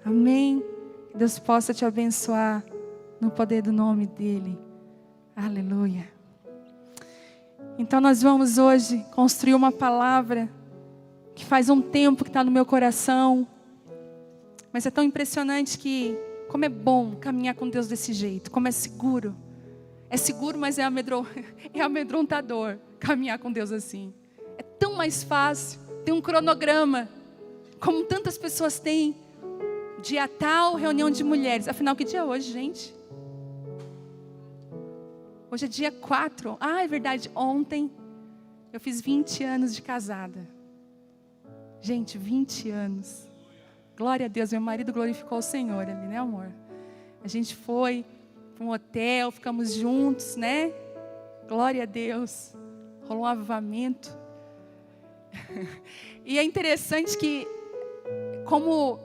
Amém? Que Deus possa te abençoar no poder do nome dEle. Aleluia. Então nós vamos hoje construir uma palavra que faz um tempo que está no meu coração. Mas é tão impressionante como é bom caminhar com Deus desse jeito. Como é seguro. É seguro, mas é amedrontador caminhar com Deus assim. É tão mais fácil. Tem um cronograma. Como tantas pessoas têm. Dia tal, reunião de mulheres. Afinal, que dia é hoje, gente? Hoje é dia 4. Ah, é verdade. Ontem eu fiz 20 anos de casada. Gente, 20 anos. Glória a Deus. Meu marido glorificou o Senhor ali, né, amor? A gente foi para um hotel, ficamos juntos, né? Glória a Deus. Rolou um avivamento. E é interessante que, como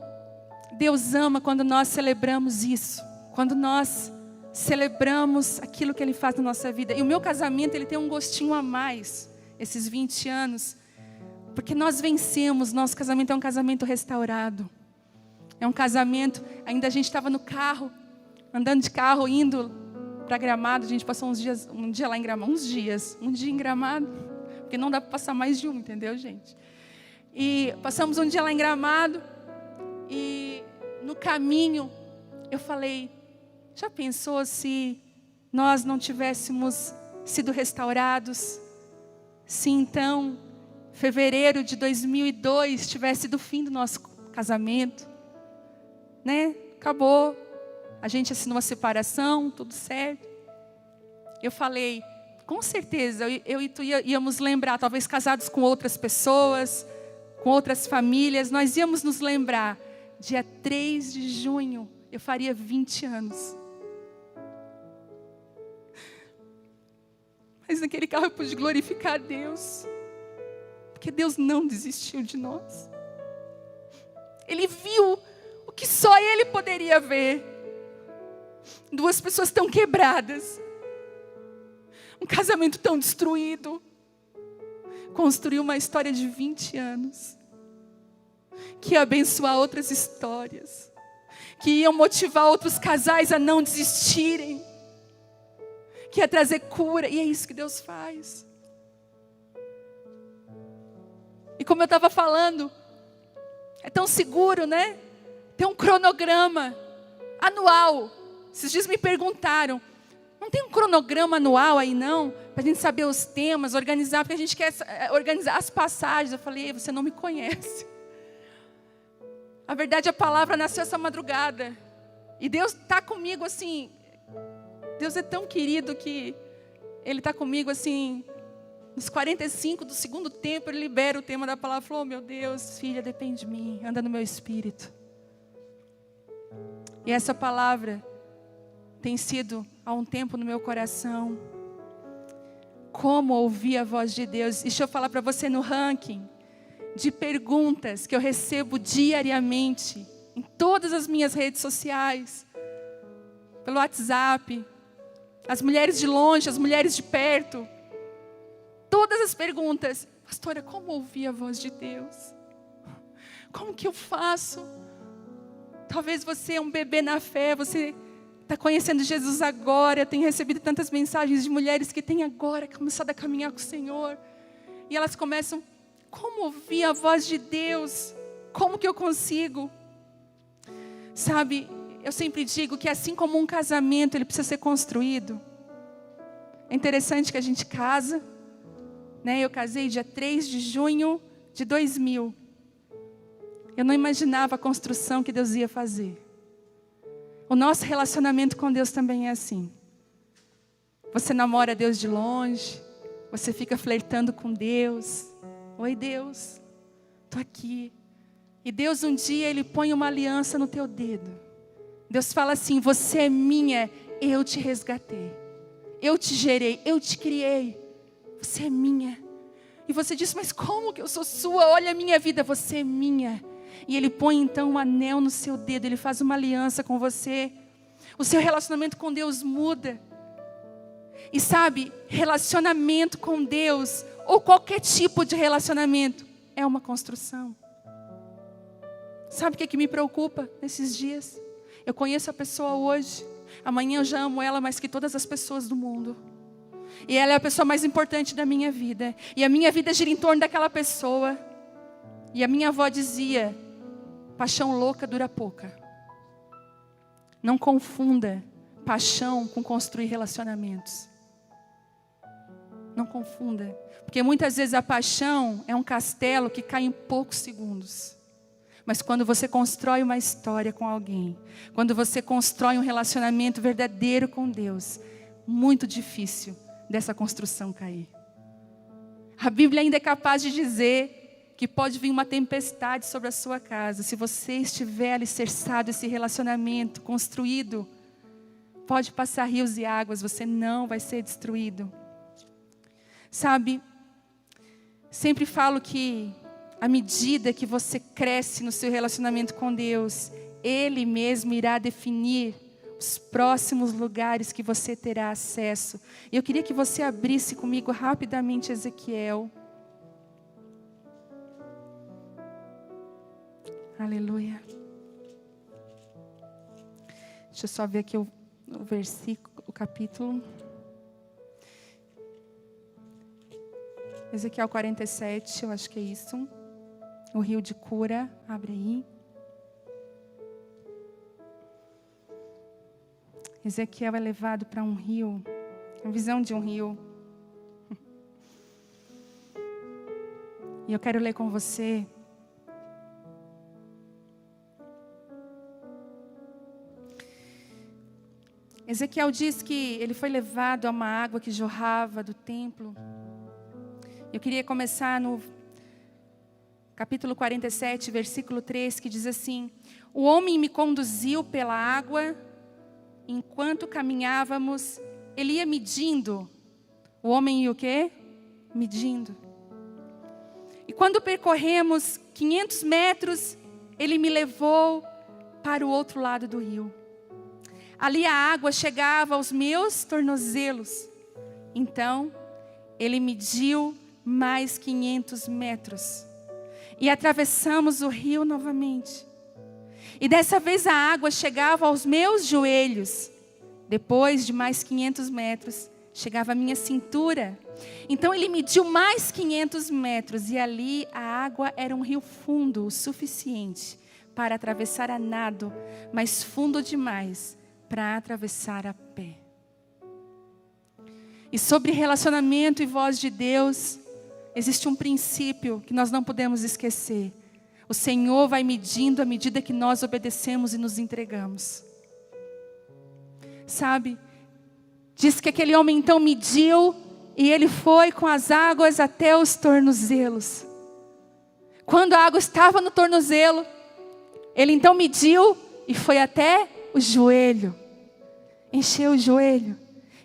Deus ama quando nós celebramos isso. Quando nós celebramos aquilo que Ele faz na nossa vida. E o meu casamento, ele tem um gostinho a mais, esses 20 anos. Porque nós vencemos, nosso casamento é um casamento restaurado. É um casamento, ainda a gente estava no carro, andando de carro, indo para Gramado. A gente passou um dia lá em Gramado, um dia em Gramado. Porque não dá para passar mais de um, entendeu, gente? E passamos um dia lá em Gramado. E no caminho, eu falei, já pensou se nós não tivéssemos sido restaurados? Se então, fevereiro de 2002 tivesse sido o fim do nosso casamento? Né? Acabou. A gente assinou uma separação, tudo certo. Eu falei, com certeza, eu e tu íamos lembrar, talvez casados com outras pessoas, com outras famílias, nós íamos nos lembrar. Dia 3 de junho, eu faria 20 anos. Mas naquele carro eu pude glorificar a Deus. Porque Deus não desistiu de nós. Ele viu o que só Ele poderia ver. Duas pessoas tão quebradas. Um casamento tão destruído. Construiu uma história de 20 anos. Que ia abençoar outras histórias. Que iam motivar outros casais a não desistirem. Que ia trazer cura. E é isso que Deus faz. E como eu estava falando, é tão seguro, né? Tem um cronograma anual. Esses dias me perguntaram, não tem um cronograma anual aí não? Para a gente saber os temas, organizar, porque a gente quer organizar as passagens. Eu falei, você não me conhece. A verdade, a palavra nasceu essa madrugada. E Deus está comigo assim. Deus é tão querido que Ele está comigo assim. Nos 45 do segundo tempo, Ele libera o tema da palavra. Falou, meu Deus, filha, depende de mim. Anda no meu espírito. E essa palavra tem sido há um tempo no meu coração. Como ouvir a voz de Deus. Deixa eu falar para você no ranking de perguntas que eu recebo diariamente. Em todas as minhas redes sociais. Pelo WhatsApp. As mulheres de longe, as mulheres de perto. Todas as perguntas. Pastora, como ouvir a voz de Deus? Como que eu faço? Talvez você é um bebê na fé. Você está conhecendo Jesus agora. Tem recebido tantas mensagens de mulheres que têm agora começado a caminhar com o Senhor. E elas começam, como ouvir a voz de Deus? Como que eu consigo? Sabe, eu sempre digo que assim como um casamento, ele precisa ser construído. É interessante que a gente casa, né? Eu casei dia 3 de junho de 2000. Eu não imaginava a construção que Deus ia fazer. O nosso relacionamento com Deus também é assim. Você namora Deus de longe, você fica flertando com Deus. Oi Deus, estou aqui. E Deus um dia, Ele põe uma aliança no teu dedo. Deus fala assim, você é minha, eu te resgatei. Eu te gerei, eu te criei. Você é minha. E você diz, mas como que eu sou sua? Olha a minha vida, você é minha. E Ele põe então um anel no seu dedo, Ele faz uma aliança com você. O seu relacionamento com Deus muda. E sabe, relacionamento com Deus, ou qualquer tipo de relacionamento, é uma construção. Sabe o que me preocupa nesses dias? Eu conheço a pessoa hoje, amanhã eu já amo ela mais que todas as pessoas do mundo. E ela é a pessoa mais importante da minha vida. E a minha vida gira em torno daquela pessoa. E a minha avó dizia, paixão louca dura pouca. Não confunda paixão com construir relacionamentos. Não confunda. Porque muitas vezes a paixão é um castelo que cai em poucos segundos. Mas quando você constrói uma história com alguém, quando você constrói um relacionamento verdadeiro com Deus, muito difícil dessa construção cair. A Bíblia ainda é capaz de dizer que pode vir uma tempestade sobre a sua casa. Se você estiver alicerçado esse relacionamento construído, pode passar rios e águas, você não vai ser destruído. Sabe, sempre falo que à medida que você cresce no seu relacionamento com Deus, Ele mesmo irá definir os próximos lugares que você terá acesso. E eu queria que você abrisse comigo rapidamente Ezequiel. Aleluia. Deixa eu só ver aqui o versículo, o capítulo. Ezequiel 47, eu acho que é isso. O rio de cura, abre aí. Ezequiel é levado para um rio, a visão de um rio. E eu quero ler com você. Ezequiel diz que ele foi levado a uma água que jorrava do templo. Eu queria começar no capítulo 47, versículo 3, que diz assim: o homem me conduziu pela água. Enquanto caminhávamos, ele ia medindo. O homem ia o quê? Medindo. E quando percorremos 500 metros, ele me levou para o outro lado do rio. Ali a água chegava aos meus tornozelos. Então, ele mediu mais 500 metros. E atravessamos o rio novamente. E dessa vez a água chegava aos meus joelhos. Depois de mais 500 metros, chegava à minha cintura. Então ele mediu mais 500 metros. E ali a água era um rio fundo o suficiente para atravessar a nado, mas fundo demais para atravessar a pé. E sobre relacionamento e voz de Deus, existe um princípio que nós não podemos esquecer. O Senhor vai medindo à medida que nós obedecemos e nos entregamos. Sabe? Diz que aquele homem então mediu e ele foi com as águas até os tornozelos. Quando a água estava no tornozelo, ele então mediu e foi até o joelho. Encheu o joelho.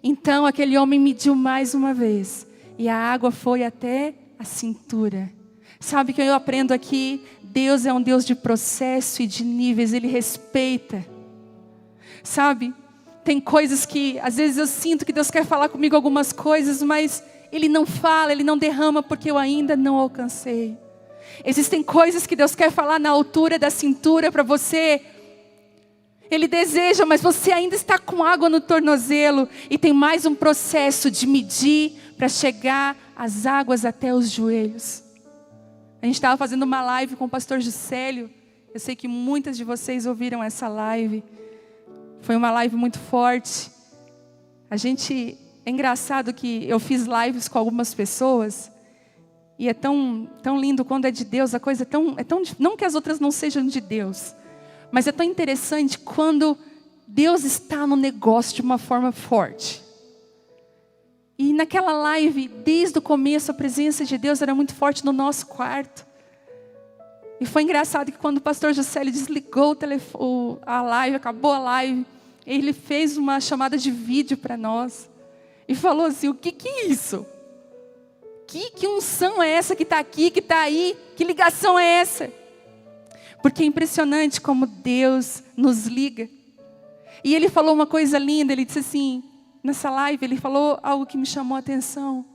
Então aquele homem mediu mais uma vez e a água foi até a cintura. Sabe o que eu aprendo aqui? Deus é um Deus de processo e de níveis, Ele respeita. Sabe? Tem coisas que, às vezes eu sinto que Deus quer falar comigo algumas coisas, mas Ele não fala, Ele não derrama, porque eu ainda não alcancei. Existem coisas que Deus quer falar na altura da cintura para você. Ele deseja, mas você ainda está com água no tornozelo. E tem mais um processo de medir para chegar as águas até os joelhos. A gente estava fazendo uma live com o pastor Juscelio. Eu sei que muitas de vocês ouviram essa live. Foi uma live muito forte. É engraçado que eu fiz lives com algumas pessoas. E é tão lindo quando é de Deus. A coisa não que as outras não sejam de Deus. Mas é tão interessante quando Deus está no negócio de uma forma forte. E naquela live, desde o começo, a presença de Deus era muito forte no nosso quarto. E foi engraçado que quando o pastor Juscelio desligou a live, acabou a live, ele fez uma chamada de vídeo para nós. E falou assim: o que é isso? Que unção é essa que está aqui, que está aí? Que ligação é essa? Porque é impressionante como Deus nos liga. E ele falou uma coisa linda, ele disse assim... Nessa live ele falou algo que me chamou a atenção.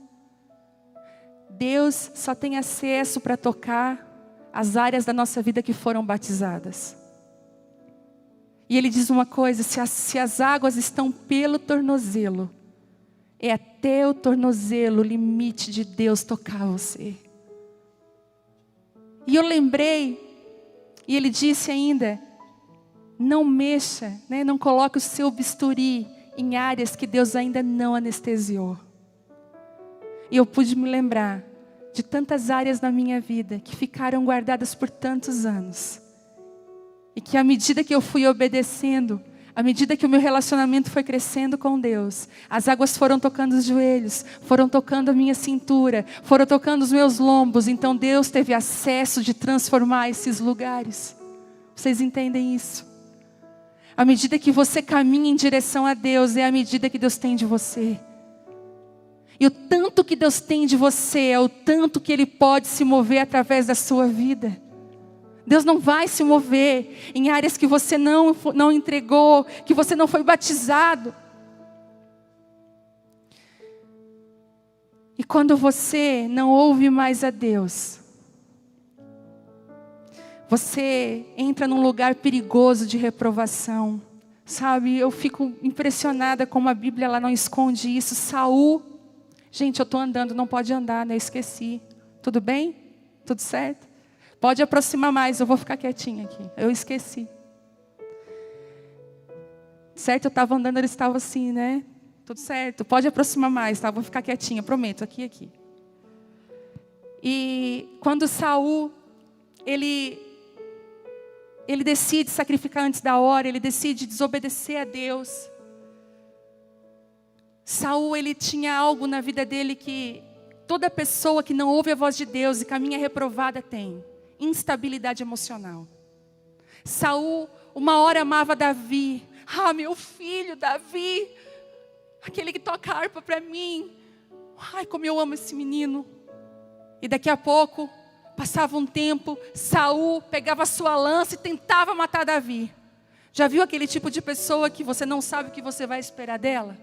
Deus só tem acesso para tocar as áreas da nossa vida que foram batizadas. E ele diz uma coisa: se as águas estão pelo tornozelo, é até o tornozelo o limite de Deus tocar você. E eu lembrei, e ele disse ainda, não mexa, né, não coloque o seu bisturi em áreas que Deus ainda não anestesiou. E eu pude me lembrar de tantas áreas na minha vida que ficaram guardadas por tantos anos. E que à medida que eu fui obedecendo, à medida que o meu relacionamento foi crescendo com Deus, as águas foram tocando os joelhos, foram tocando a minha cintura, foram tocando os meus lombos. Então Deus teve acesso de transformar esses lugares. Vocês entendem isso? À medida que você caminha em direção a Deus, é a medida que Deus tem de você. E o tanto que Deus tem de você, é o tanto que Ele pode se mover através da sua vida. Deus não vai se mover em áreas que você não entregou, que você não foi batizado. E quando você não ouve mais a Deus, você entra num lugar perigoso de reprovação. Sabe, eu fico impressionada como a Bíblia ela não esconde isso. Saul, gente, eu estou andando, não pode andar, né? Eu esqueci. Tudo bem? Tudo certo? Pode aproximar mais, eu vou ficar quietinha aqui. Eu esqueci. Certo, eu estava andando, eles estavam assim, né? Tudo certo, pode aproximar mais, tá? Vou ficar quietinha, prometo, aqui. E quando Saul, ele decide sacrificar antes da hora, ele decide desobedecer a Deus. Saul, ele tinha algo na vida dele que toda pessoa que não ouve a voz de Deus e caminha reprovada tem: instabilidade emocional. Saul, uma hora amava Davi. Ah, meu filho, Davi, aquele que toca harpa para mim. Ai, como eu amo esse menino. E daqui a pouco, passava um tempo, Saul pegava a sua lança e tentava matar Davi. Já viu aquele tipo de pessoa que você não sabe o que você vai esperar dela?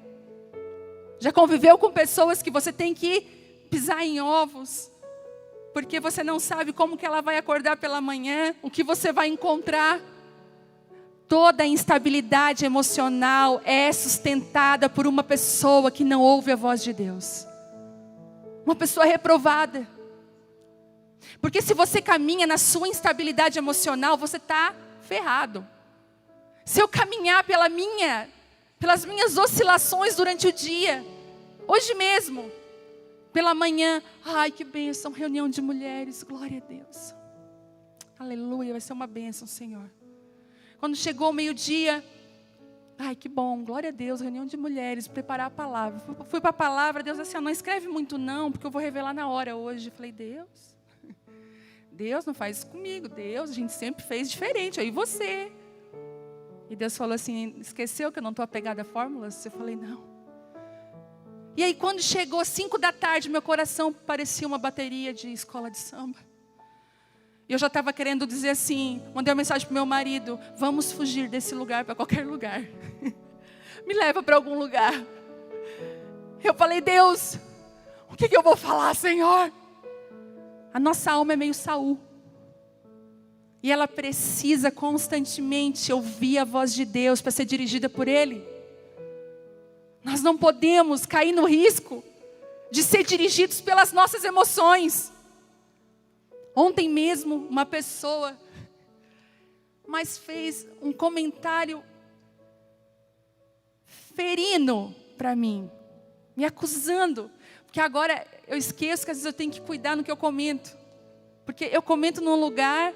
Já conviveu com pessoas que você tem que pisar em ovos, porque você não sabe como que ela vai acordar pela manhã, o que você vai encontrar? Toda a instabilidade emocional é sustentada por uma pessoa que não ouve a voz de Deus. Uma pessoa reprovada. Porque se você caminha na sua instabilidade emocional, você está ferrado. Se eu caminhar pelas minhas oscilações durante o dia, hoje mesmo, pela manhã, ai que bênção, reunião de mulheres, glória a Deus. Aleluia, vai ser uma bênção, Senhor. Quando chegou o meio-dia, ai que bom, glória a Deus, reunião de mulheres, preparar a palavra. Fui para a palavra, Deus assim, não escreve muito não, porque eu vou revelar na hora hoje. Eu falei, Deus não faz isso comigo, Deus, a gente sempre fez diferente, aí você. E Deus falou assim, esqueceu que eu não estou apegada a fórmulas? Eu falei, não. E aí quando chegou 5 da tarde, meu coração parecia uma bateria de escola de samba. E eu já estava querendo dizer assim, mandei uma mensagem para o meu marido, vamos fugir desse lugar para qualquer lugar. Me leva para algum lugar. Eu falei, Deus, o que eu vou falar, Senhor? A nossa alma é meio Saul. E ela precisa constantemente ouvir a voz de Deus para ser dirigida por Ele. Nós não podemos cair no risco de ser dirigidos pelas nossas emoções. Ontem mesmo, uma pessoa fez um comentário ferino para mim, me acusando. Porque agora eu esqueço que às vezes eu tenho que cuidar no que eu comento. Porque eu comento num lugar,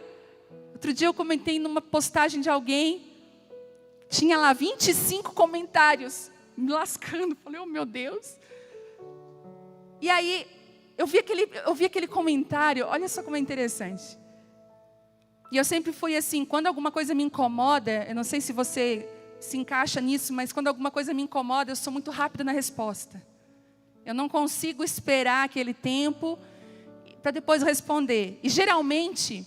outro dia eu comentei numa postagem de alguém, tinha lá 25 comentários, me lascando. Falei, oh meu Deus. E aí, eu vi aquele comentário, olha só como é interessante. E eu sempre fui assim, quando alguma coisa me incomoda, eu não sei se você se encaixa nisso, mas quando alguma coisa me incomoda, eu sou muito rápida na resposta. Eu não consigo esperar aquele tempo para depois responder. E geralmente,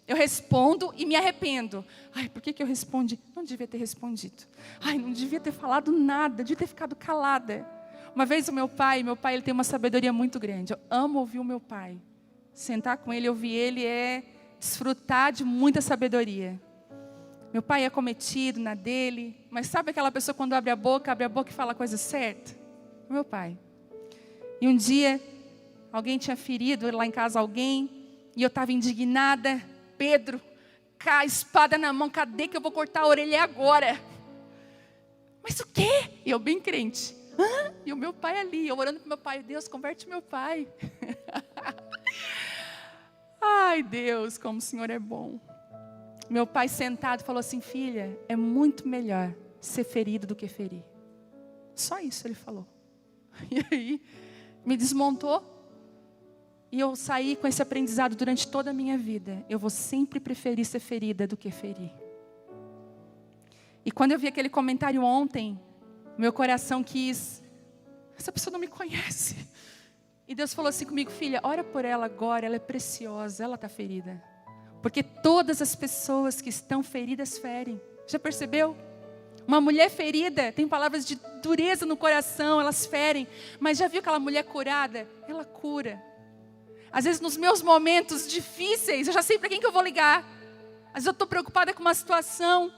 eu respondo e me arrependo. Ai, por que eu respondi? Não devia ter respondido. Ai, não devia ter falado nada, devia ter ficado calada. Uma vez o meu pai ele tem uma sabedoria muito grande. Eu amo ouvir o meu pai. Sentar com ele, ouvir ele é desfrutar de muita sabedoria. Meu pai é cometido na dele, mas sabe aquela pessoa quando abre a boca e fala a coisa certa? Meu pai. E um dia, alguém tinha ferido lá em casa alguém, e eu estava indignada. Pedro, com a espada na mão, cadê que eu vou cortar a orelha agora? Mas o quê? E eu bem crente. Hã? E o meu pai ali, eu orando para meu pai, Deus, converte meu pai. Ai, Deus, como o Senhor é bom. Meu pai sentado falou assim, filha, é muito melhor ser ferido do que ferir. Só isso ele falou. E aí, me desmontou. E eu saí com esse aprendizado durante toda a minha vida. Eu vou sempre preferir ser ferida do que ferir. E quando eu vi aquele comentário ontem, meu coração quis, essa pessoa não me conhece. E Deus falou assim comigo, filha, ora por ela agora, ela é preciosa, ela está ferida. Porque todas as pessoas que estão feridas ferem. Já percebeu? Uma mulher ferida tem palavras de dureza no coração, elas ferem. Mas já viu aquela mulher curada? Ela cura. Às vezes nos meus momentos difíceis, eu já sei para quem que eu vou ligar. Às vezes eu estou preocupada com uma situação.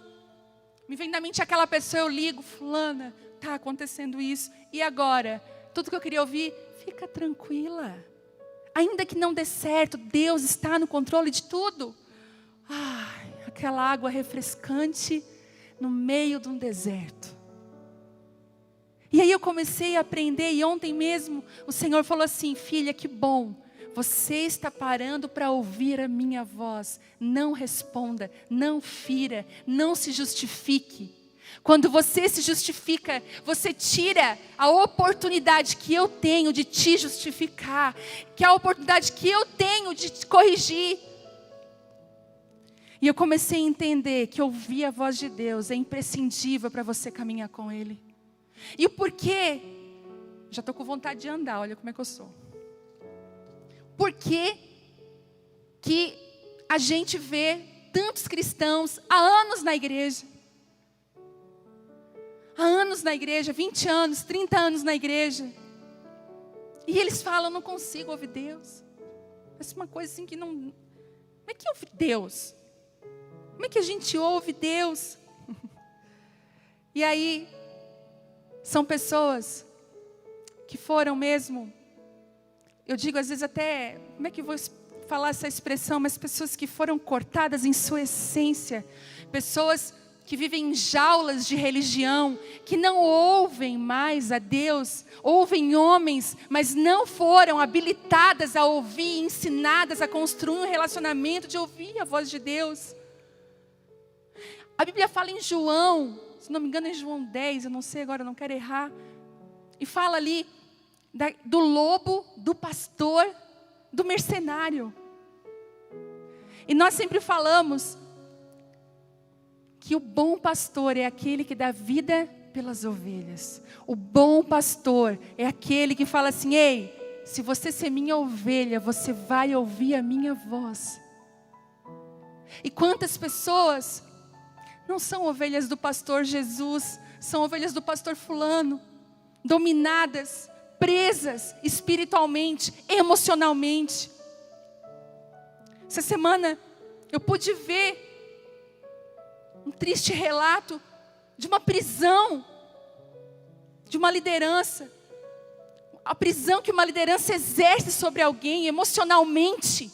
Me vem na mente aquela pessoa, eu ligo, fulana, está acontecendo isso. E agora? Tudo que eu queria ouvir, fica tranquila. Ainda que não dê certo, Deus está no controle de tudo. Ai, aquela água refrescante no meio de um deserto. E aí eu comecei a aprender, e ontem mesmo o Senhor falou assim, filha, que bom. Você está parando para ouvir a minha voz. Não responda, não fira, não se justifique. Quando você se justifica, você tira a oportunidade que eu tenho de te justificar, que é a oportunidade que eu tenho de te corrigir. E eu comecei a entender que ouvir a voz de Deus é imprescindível para você caminhar com Ele. E o porquê? Já estou com vontade de andar, olha como é que eu sou. Por que que a gente vê tantos cristãos há anos na igreja? Há anos na igreja, 20 anos, 30 anos na igreja. E eles falam, não consigo ouvir Deus. Essa é uma coisa assim que não... Como é que ouve Deus? Como é que a gente ouve Deus? E aí, são pessoas que foram mesmo... Eu digo às vezes até, como é que eu vou falar essa expressão? Mas pessoas que foram cortadas em sua essência. Pessoas que vivem em jaulas de religião, que não ouvem mais a Deus. Ouvem homens, mas não foram habilitadas a ouvir, ensinadas a construir um relacionamento de ouvir a voz de Deus. A Bíblia fala em João, se não me engano é João 10, eu não sei agora, eu não quero errar. E fala ali... do lobo, do pastor, do mercenário. E nós sempre falamos que o bom pastor é aquele que dá vida pelas ovelhas. O bom pastor é aquele que fala assim, ei, se você ser minha ovelha, você vai ouvir a minha voz. E quantas pessoas não são ovelhas do pastor Jesus, são ovelhas do pastor fulano, dominadas, presas espiritualmente, emocionalmente. Essa semana eu pude ver um triste relato de uma prisão, de uma liderança. A prisão que uma liderança exerce sobre alguém emocionalmente.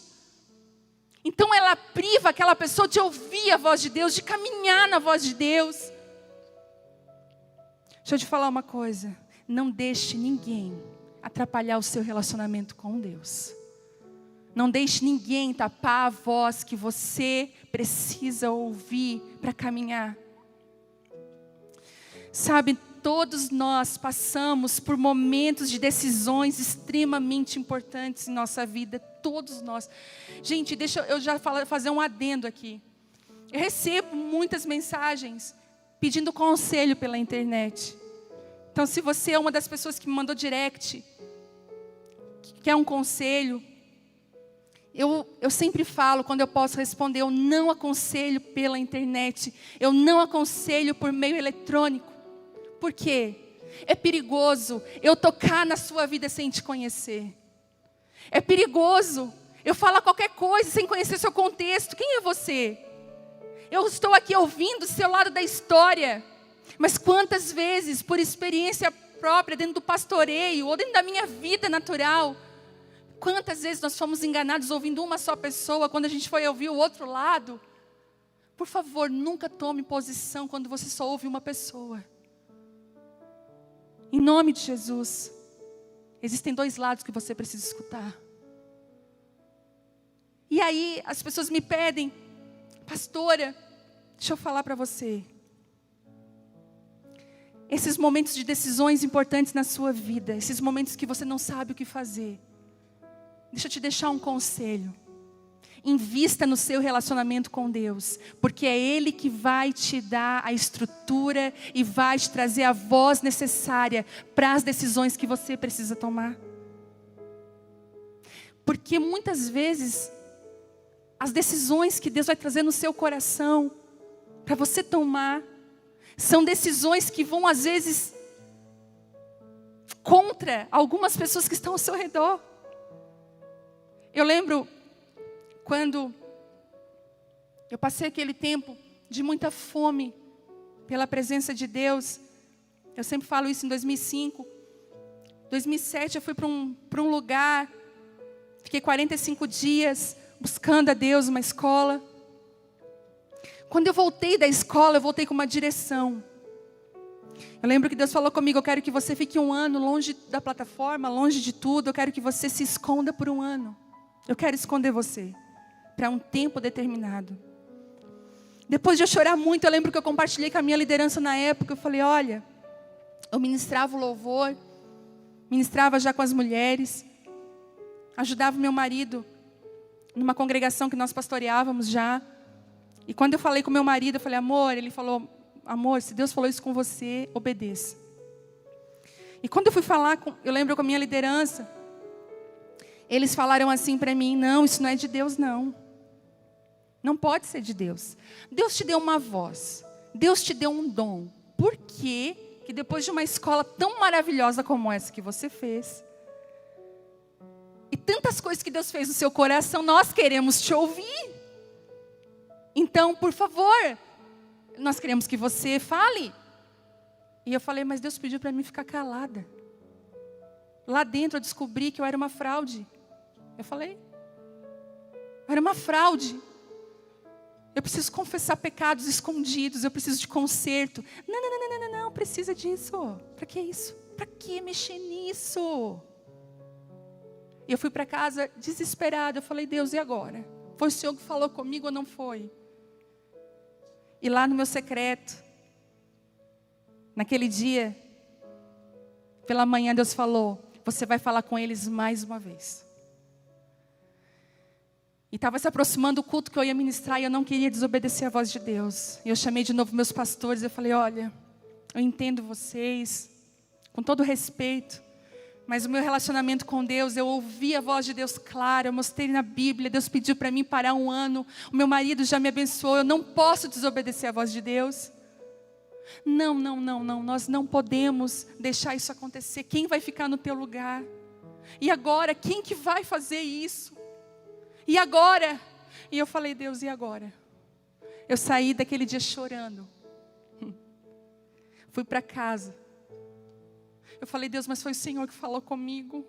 Então ela priva aquela pessoa de ouvir a voz de Deus, de caminhar na voz de Deus. Deixa eu te falar uma coisa. Não deixe ninguém atrapalhar o seu relacionamento com Deus. Não deixe ninguém tapar a voz que você precisa ouvir para caminhar. Sabe, todos nós passamos por momentos de decisões extremamente importantes em nossa vida. Todos nós. Gente, deixa eu já fazer um adendo aqui. Eu recebo muitas mensagens pedindo conselho pela internet. Então, se você é uma das pessoas que me mandou direct, que quer um conselho, eu sempre falo, quando eu posso responder, eu não aconselho pela internet, eu não aconselho por meio eletrônico. Por quê? É perigoso eu tocar na sua vida sem te conhecer. É perigoso Eu falo qualquer coisa sem conhecer seu contexto. Quem é você? Eu estou aqui ouvindo o seu lado da história. Mas quantas vezes, por experiência própria, dentro do pastoreio, ou dentro da minha vida natural, quantas vezes nós fomos enganados ouvindo uma só pessoa, quando a gente foi ouvir o outro lado? Por favor, nunca tome posição quando você só ouve uma pessoa. Em nome de Jesus, existem 2 lados que você precisa escutar. E aí as pessoas me pedem, pastora, deixa eu falar para você. Esses momentos de decisões importantes na sua vida, esses momentos que você não sabe o que fazer, deixa eu te deixar um conselho. Invista no seu relacionamento com Deus, porque é Ele que vai te dar a estrutura e vai te trazer a voz necessária para as decisões que você precisa tomar. Porque muitas vezes, as decisões que Deus vai trazer no seu coração, para você tomar, são decisões que vão às vezes contra algumas pessoas que estão ao seu redor. Eu lembro quando eu passei aquele tempo de muita fome pela presença de Deus. Eu sempre falo isso em 2005. 2007 eu fui para um lugar, fiquei 45 dias buscando a Deus, uma escola. Quando eu voltei da escola, eu voltei com uma direção. Eu lembro que Deus falou comigo, eu quero que você fique 1 ano longe da plataforma, longe de tudo. Eu quero que você se esconda por 1 ano. Eu quero esconder você para um tempo determinado. Depois de eu chorar muito, eu lembro que eu compartilhei com a minha liderança na época. Eu falei, olha, eu ministrava o louvor, ministrava já com as mulheres, ajudava o meu marido numa congregação que nós pastoreávamos já. E quando eu falei com meu marido, eu falei, amor, ele falou, amor, se Deus falou isso com você, obedeça. E quando eu fui falar, eu lembro com a minha liderança, eles falaram assim para mim, não, isso não é de Deus não. Não pode ser de Deus. Deus te deu uma voz, Deus te deu um dom. Por que depois de uma escola tão maravilhosa como essa que você fez, e tantas coisas que Deus fez no seu coração, nós queremos te ouvir? Então, por favor, nós queremos que você fale. E eu falei, mas Deus pediu para mim ficar calada. Lá dentro eu descobri que eu era uma fraude. Eu falei, eu era uma fraude. Eu preciso confessar pecados escondidos, eu preciso de conserto. Não precisa disso. Para que isso? Para que mexer nisso? E eu fui para casa desesperada. Eu falei, Deus, e agora? Foi o Senhor que falou comigo ou não foi? E lá no meu secreto, naquele dia, pela manhã Deus falou, você vai falar com eles mais uma vez. E estava se aproximando o culto que eu ia ministrar e eu não queria desobedecer a voz de Deus. E eu chamei de novo meus pastores e eu falei, olha, eu entendo vocês, com todo respeito, mas o meu relacionamento com Deus, eu ouvi a voz de Deus clara, eu mostrei na Bíblia, Deus pediu para mim parar 1 ano, o meu marido já me abençoou, eu não posso desobedecer a voz de Deus. Não, nós não podemos deixar isso acontecer. Quem vai ficar no teu lugar? E agora, quem que vai fazer isso? E agora? E eu falei, Deus, e agora? Eu saí daquele dia chorando. Fui para casa. Eu falei, Deus, mas foi o Senhor que falou comigo.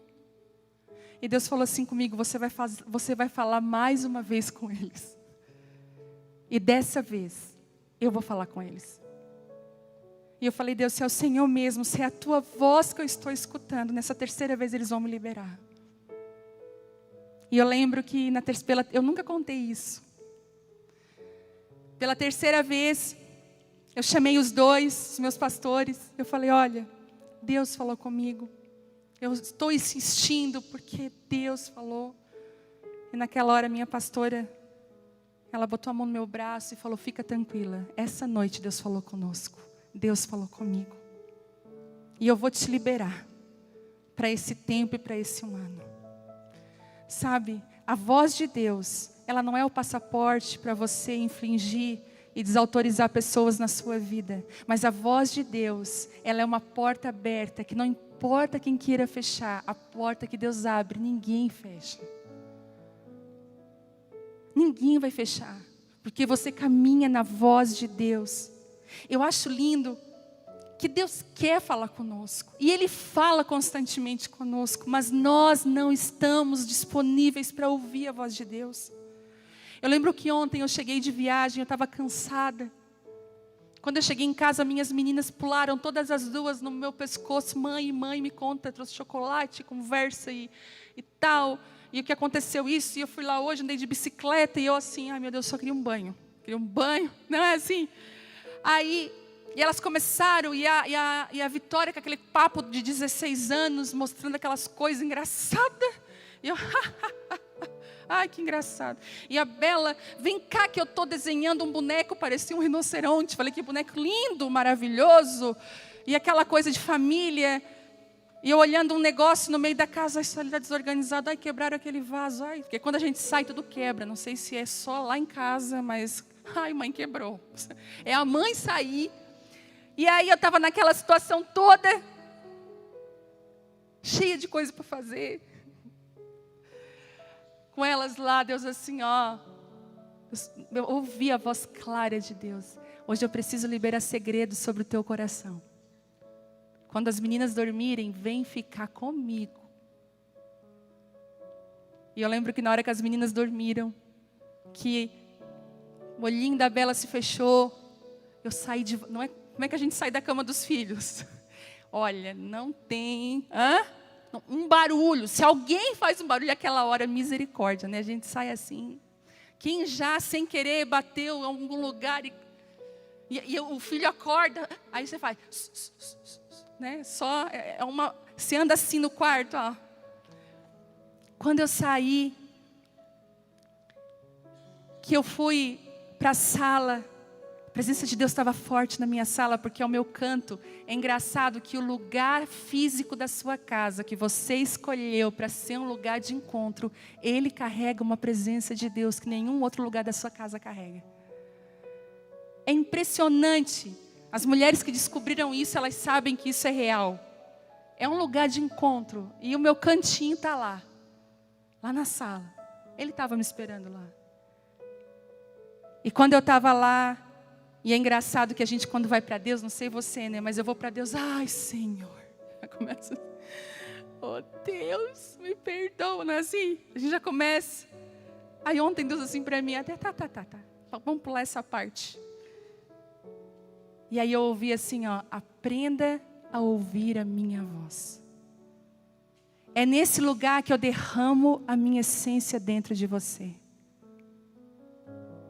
E Deus falou assim comigo, você vai falar mais uma vez com eles. E dessa vez, eu vou falar com eles. E eu falei, Deus, se é o Senhor mesmo, se é a tua voz que eu estou escutando, nessa 3ª vez eles vão me liberar. E eu lembro que eu nunca contei isso. Pela 3ª vez, eu chamei os meus pastores. Eu falei, olha, Deus falou comigo. Eu estou insistindo porque Deus falou. E naquela hora, minha pastora, ela botou a mão no meu braço e falou, fica tranquila. Essa noite Deus falou conosco. Deus falou comigo. E eu vou te liberar para esse tempo e para esse 1 ano. Sabe, a voz de Deus, ela não é o passaporte para você infringir e desautorizar pessoas na sua vida. Mas a voz de Deus, ela é uma porta aberta, que não importa quem queira fechar, a porta que Deus abre, ninguém fecha. Ninguém vai fechar, porque você caminha na voz de Deus. Eu acho lindo que Deus quer falar conosco, e Ele fala constantemente conosco, mas nós não estamos disponíveis para ouvir a voz de Deus. Eu lembro que ontem eu cheguei de viagem, eu estava cansada. Quando eu cheguei em casa, minhas meninas pularam todas as duas no meu pescoço. Mãe, me conta, trouxe chocolate, conversa e tal. E o que aconteceu isso? E eu fui lá hoje, andei de bicicleta, e eu assim, ai meu Deus, só queria um banho. Queria um banho, não é assim? Aí, e elas começaram, e a Vitória com aquele papo de 16 anos, mostrando aquelas coisas engraçadas. E eu, ai, que engraçado. E a Bela, vem cá que eu estou desenhando um boneco, parecia um rinoceronte. Falei, que boneco lindo, maravilhoso. E aquela coisa de família. E eu olhando um negócio no meio da casa, isso ali está desorganizado. Ai, quebraram aquele vaso. Ai, porque quando a gente sai, tudo quebra. Não sei se é só lá em casa, mas... ai, mãe, quebrou. É a mãe sair. E aí eu estava naquela situação toda, cheia de coisa para fazer. Com elas lá, Deus assim, ó. Eu ouvi a voz clara de Deus. Hoje eu preciso liberar segredos sobre o teu coração. Quando as meninas dormirem, vem ficar comigo. E eu lembro que na hora que as meninas dormiram, que o olhinho da Bela se fechou, eu saí de... não é, como é que a gente sai da cama dos filhos? Olha, não tem... um barulho. Se alguém faz um barulho aquela hora, misericórdia, né? A gente sai assim. Quem já, sem querer, bateu em algum lugar e o filho acorda, aí você faz... né? Só é uma... você anda assim no quarto, ó. Quando eu saí, que eu fui para a sala, a presença de Deus estava forte na minha sala, porque é o meu canto. É engraçado que o lugar físico da sua casa, que você escolheu para ser um lugar de encontro, ele carrega uma presença de Deus que nenhum outro lugar da sua casa carrega. É impressionante. As mulheres que descobriram isso, elas sabem que isso é real. É um lugar de encontro. E o meu cantinho está lá na sala. Ele estava me esperando lá. E quando eu estava lá, e é engraçado que a gente quando vai para Deus, não sei você, né? Mas eu vou para Deus, ai Senhor. Começa, oh Deus, me perdoa, não é assim? A gente já começa. Aí ontem Deus assim para mim, até tá. Vamos pular essa parte. E aí eu ouvi assim, ó, aprenda a ouvir a minha voz. É nesse lugar que eu derramo a minha essência dentro de você.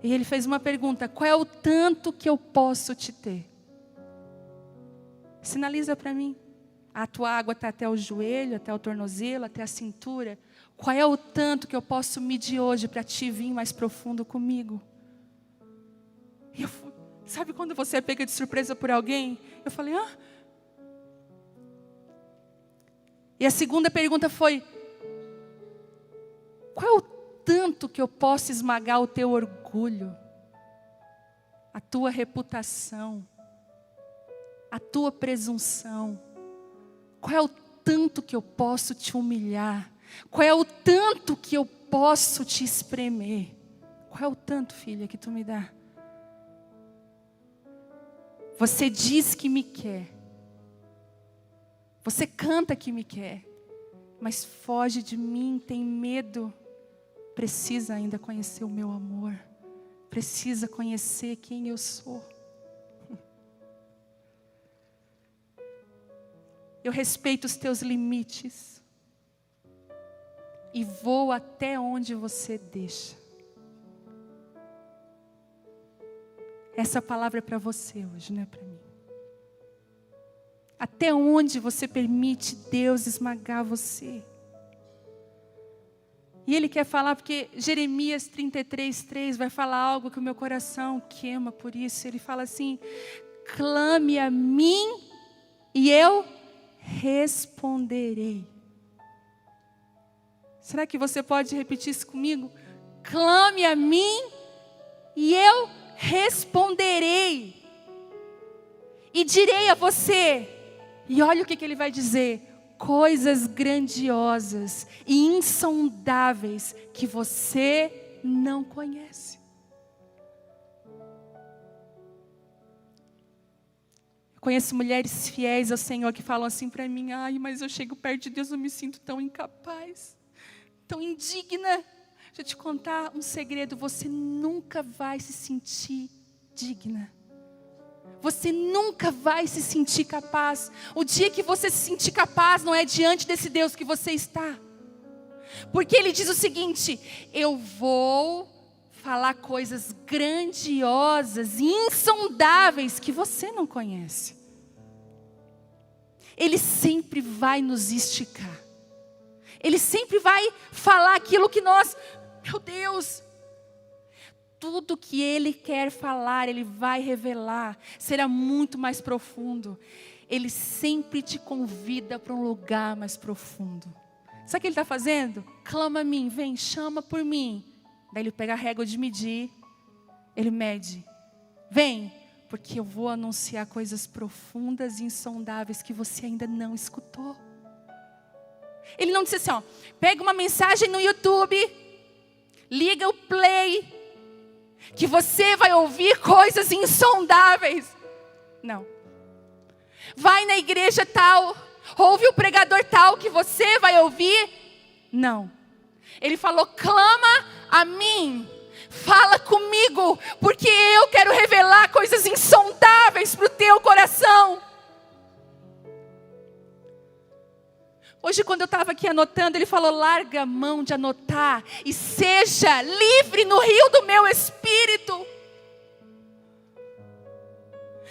E ele fez uma pergunta, qual é o tanto que eu posso te ter? Sinaliza para mim. A tua água está até o joelho, até o tornozelo, até a cintura. Qual é o tanto que eu posso medir hoje para te vir mais profundo comigo? E eu fui, sabe quando você é pega de surpresa por alguém? Eu falei, E a segunda pergunta foi, qual é o tanto que eu posso esmagar o teu orgulho, a tua reputação, a tua presunção? Qual é o tanto que eu posso te humilhar? Qual é o tanto que eu posso te espremer? Qual é o tanto, filha, que tu me dá? Você diz que me quer. Você canta que me quer. Mas foge de mim, tem medo. Precisa ainda conhecer o meu amor. Precisa conhecer quem eu sou. Eu respeito os teus limites. E vou até onde você deixa. Essa palavra é para você hoje, não é para mim. Até onde você permite Deus esmagar você. E Ele quer falar, porque Jeremias 33:3 vai falar algo que o meu coração queima por isso. Ele fala assim, clame a mim e eu responderei. Será que você pode repetir isso comigo? Clame a mim e eu responderei. E direi a você, e olha o que ele vai dizer, coisas grandiosas e insondáveis que você não conhece. Eu conheço mulheres fiéis ao Senhor que falam assim para mim: ai, mas eu chego perto de Deus, eu me sinto tão incapaz, tão indigna. Deixa eu te contar um segredo: você nunca vai se sentir digna. Você nunca vai se sentir capaz. O dia que você se sentir capaz não é diante desse Deus que você está. Porque Ele diz o seguinte: eu vou falar coisas grandiosas e insondáveis que você não conhece. Ele sempre vai nos esticar. Ele sempre vai falar aquilo que nós, meu Deus, tudo que Ele quer falar, Ele vai revelar. Será muito mais profundo. Ele sempre te convida para um lugar mais profundo. Sabe o que Ele está fazendo? Clama a mim, vem, chama por mim. Daí Ele pega a régua de medir, Ele mede. Vem, porque eu vou anunciar coisas profundas e insondáveis que você ainda não escutou. Ele não disse assim, ó, pega uma mensagem no YouTube, liga o play, que você vai ouvir coisas insondáveis. Não. Vai na igreja tal, ouve o pregador tal que você vai ouvir. Não. Ele falou, clama a mim, fala comigo, porque eu quero revelar coisas insondáveis para o teu coração. Hoje, quando eu estava aqui anotando, ele falou, larga a mão de anotar e seja livre no rio do meu espírito.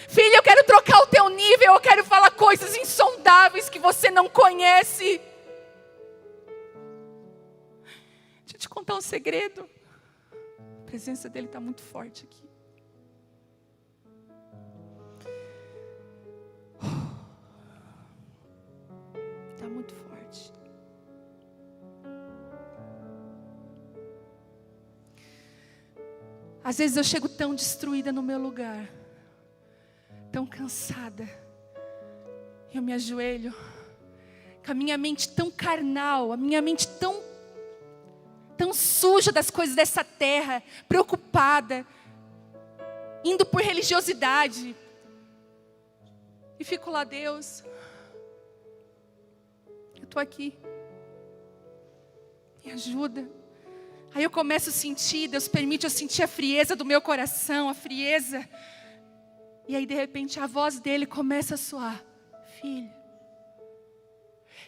Filho, eu quero trocar o teu nível, eu quero falar coisas insondáveis que você não conhece. Deixa eu te contar um segredo. A presença dele está muito forte aqui. Está muito forte. Às vezes eu chego tão destruída no meu lugar, tão cansada. Eu me ajoelho, com a minha mente tão carnal, a minha mente tão suja das coisas dessa terra, preocupada, indo por religiosidade. E fico lá, Deus, eu estou aqui, me ajuda. Aí eu começo a sentir, Deus permite eu sentir a frieza do meu coração, a frieza. E aí de repente a voz dele começa a soar, filha.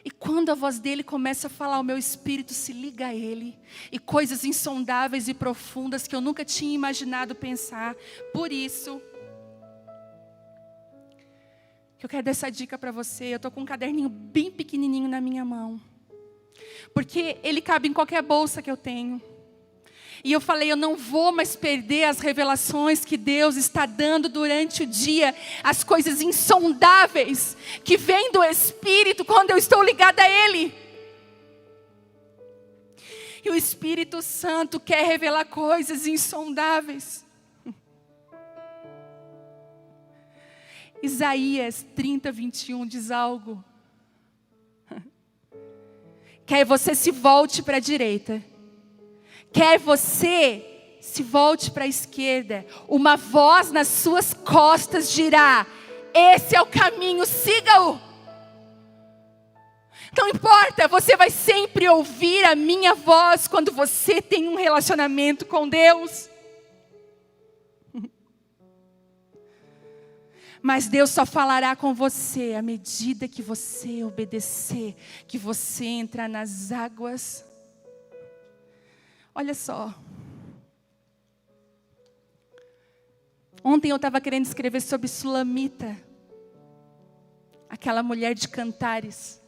E quando a voz dele começa a falar, o meu espírito se liga a ele. E coisas insondáveis e profundas que eu nunca tinha imaginado pensar. Por isso, que eu quero dar essa dica para você. Eu estou com um caderninho bem pequenininho na minha mão. Porque ele cabe em qualquer bolsa que eu tenho. E eu falei, eu não vou mais perder as revelações que Deus está dando durante o dia. As coisas insondáveis que vêm do Espírito quando eu estou ligada a Ele. E o Espírito Santo quer revelar coisas insondáveis. Isaías 30, 21 diz algo. Quer você se volte para a direita, quer você se volte para a esquerda, uma voz nas suas costas dirá, esse é o caminho, siga-o. Não importa, você vai sempre ouvir a minha voz quando você tem um relacionamento com Deus. Mas Deus só falará com você à medida que você obedecer, que você entrar nas águas. Olha só. Ontem eu estava querendo escrever sobre Sulamita, aquela mulher de Cantares,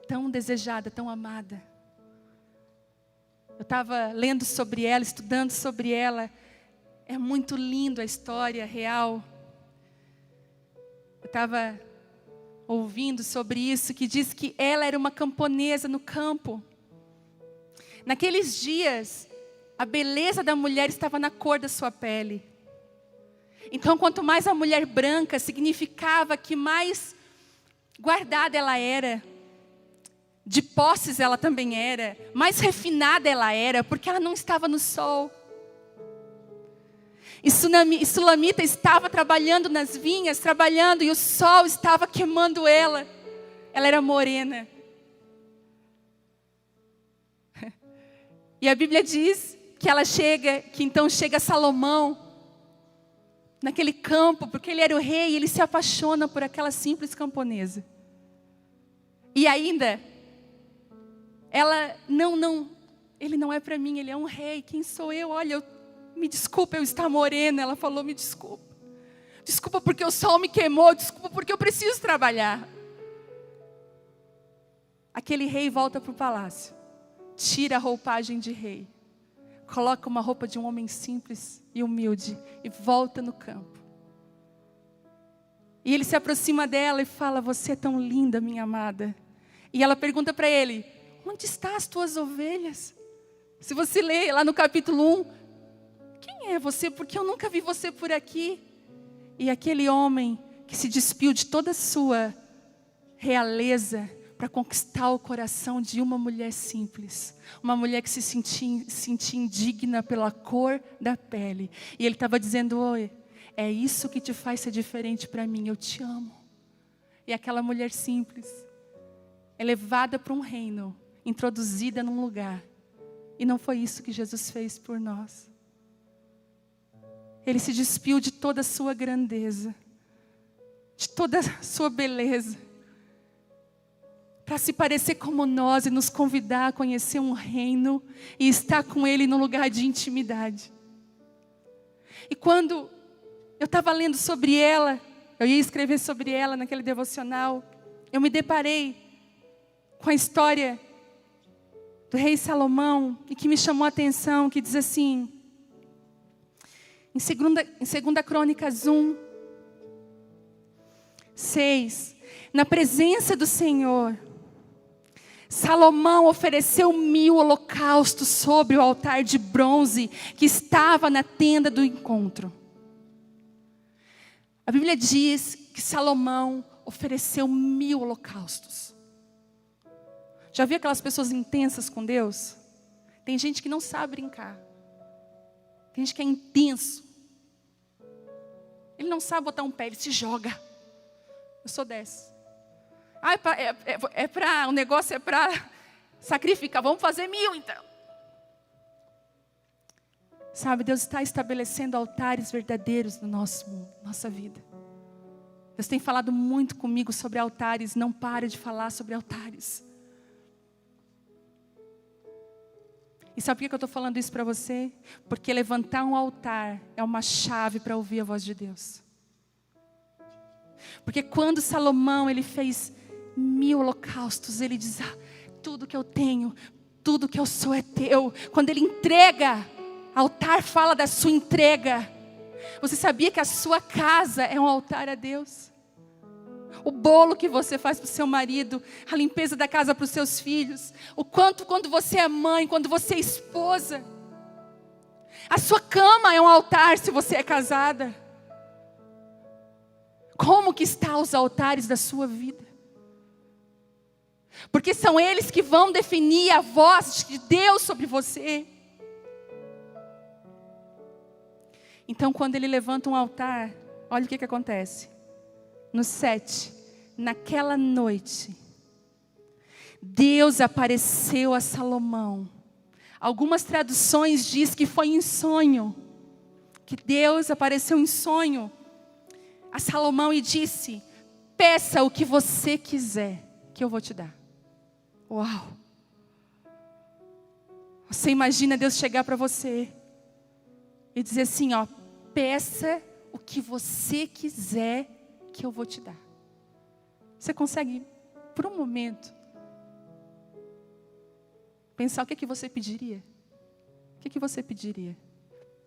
tão desejada, tão amada. Eu estava lendo sobre ela, estudando sobre ela. É muito lindo a história real. Eu estava ouvindo sobre isso, que diz que ela era uma camponesa no campo. Naqueles dias, a beleza da mulher estava na cor da sua pele. Então, quanto mais a mulher branca, significava que mais guardada ela era, de posses ela também era, mais refinada ela era, porque ela não estava no sol. E Sulamita estava trabalhando nas vinhas, trabalhando, e o sol estava queimando ela. Ela era morena. E a Bíblia diz que então chega Salomão, naquele campo, porque ele era o rei, e ele se apaixona por aquela simples camponesa. E ainda, ela, não, ele não é para mim, ele é um rei, quem sou eu? Olha, me desculpa eu estar morena. Ela falou, me desculpa. Desculpa porque o sol me queimou, desculpa porque eu preciso trabalhar. Aquele rei volta para o palácio, tira a roupagem de rei, coloca uma roupa de um homem simples e humilde e volta no campo. E ele se aproxima dela e fala, você é tão linda, minha amada. E ela pergunta para ele, onde estão as tuas ovelhas? Se você ler lá no capítulo 1, quem é você? Porque eu nunca vi você por aqui. E aquele homem que se despiu de toda a sua realeza para conquistar o coração de uma mulher simples. Uma mulher que se sentia indigna pela cor da pele. E ele estava dizendo, oi, é isso que te faz ser diferente para mim, eu te amo. E aquela mulher simples é levada para um reino, introduzida num lugar. E não foi isso que Jesus fez por nós. Ele se despiu de toda a sua grandeza, de toda a sua beleza, para se parecer como nós e nos convidar a conhecer um reino e estar com Ele num lugar de intimidade. E quando eu estava lendo sobre ela, eu ia escrever sobre ela naquele devocional, eu me deparei com a história do rei Salomão, e que me chamou a atenção, que diz assim, em 2 Crônicas 1, 6, na presença do Senhor, Salomão ofereceu 1000 holocaustos sobre o altar de bronze que estava na tenda do encontro. A Bíblia diz que Salomão ofereceu 1000 holocaustos. Já viu aquelas pessoas intensas com Deus? Tem gente que não sabe brincar. Tem gente que é intenso. Ele não sabe botar um pé, ele se joga. Eu sou dessa. O negócio é para sacrificar. Vamos fazer 1000 então. Sabe, Deus está estabelecendo altares verdadeiros no nossa vida. Deus tem falado muito comigo sobre altares. Não pare de falar sobre altares. E sabe por que eu estou falando isso para você? Porque levantar um altar é uma chave para ouvir a voz de Deus. Porque quando Salomão ele fez 1000 holocaustos, ele diz, tudo que eu tenho, tudo que eu sou é teu. Quando ele entrega, altar fala da sua entrega. Você sabia que a sua casa é um altar a Deus? O bolo que você faz para o seu marido, a limpeza da casa para os seus filhos, o quanto quando você é mãe, quando você é esposa. A sua cama é um altar se você é casada. Como que estão os altares da sua vida? Porque são eles que vão definir a voz de Deus sobre você. Então quando ele levanta um altar, olha o que acontece. No 7, naquela noite, Deus apareceu a Salomão. Algumas traduções diz que foi em sonho. Que Deus apareceu em sonho a Salomão e disse, peça o que você quiser, que eu vou te dar. Uau! Você imagina Deus chegar para você e dizer assim, peça o que você quiser, que eu vou te dar. Você consegue, por um momento, pensar o que você pediria? O que você pediria?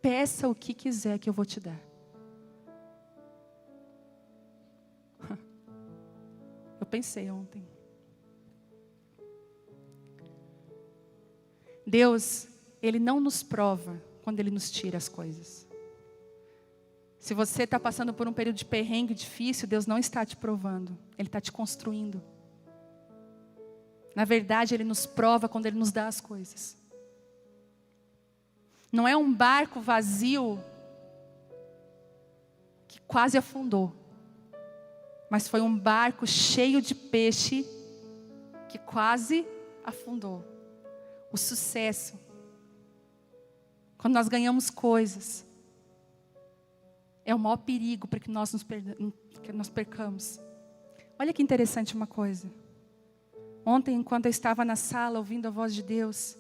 Peça o que quiser que eu vou te dar. Eu pensei ontem. Deus, Ele não nos prova quando Ele nos tira as coisas. Se você está passando por um período de perrengue difícil, Deus não está te provando. Ele está te construindo. Na verdade, Ele nos prova quando Ele nos dá as coisas. Não é um barco vazio quase afundou. Mas foi um barco cheio de peixe que quase afundou. O sucesso, quando nós ganhamos coisas, é o maior perigo para que nós nos percamos. Olha que interessante uma coisa. Ontem, enquanto eu estava na sala ouvindo a voz de Deus,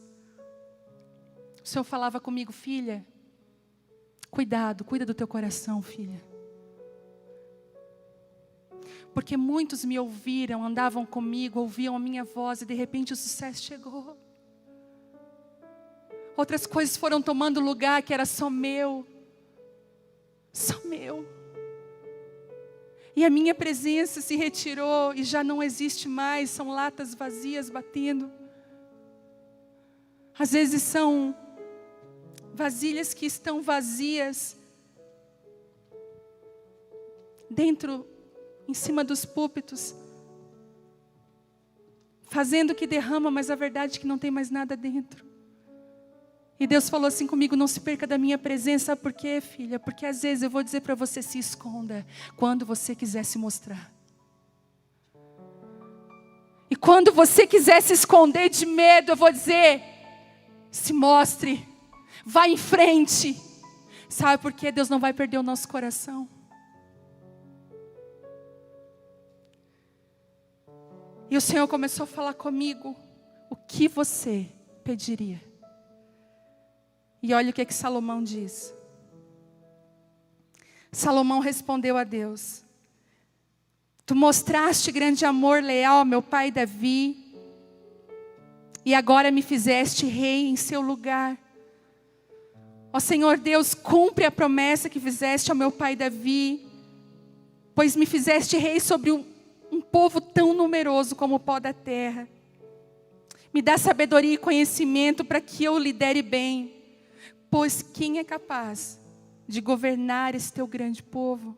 o Senhor falava comigo: filha, cuida do teu coração, filha. Porque muitos me ouviram, andavam comigo, ouviam a minha voz e de repente o sucesso chegou. Outras coisas foram tomando lugar que era só meu. Só meu. E a minha presença se retirou e já não existe mais. São latas vazias batendo. Às vezes são vasilhas que estão vazias dentro, em cima dos púlpitos, fazendo que derrama, mas a verdade é que não tem mais nada dentro. E Deus falou assim comigo: não se perca da minha presença. Sabe por quê, filha? Porque às vezes eu vou dizer para você: se esconda quando você quiser se mostrar. E quando você quiser se esconder de medo, eu vou dizer: se mostre, vá em frente. Sabe por quê? Deus não vai perder o nosso coração. E o Senhor começou a falar comigo: o que você pediria? E olha o que Salomão diz. Salomão respondeu a Deus: tu mostraste grande amor leal ao meu pai Davi, e agora me fizeste rei em seu lugar. Ó Senhor Deus, cumpre a promessa que fizeste ao meu pai Davi, pois me fizeste rei sobre um povo tão numeroso como o pó da terra. Me dá sabedoria e conhecimento para que eu lidere bem. Pois quem é capaz de governar esse teu grande povo?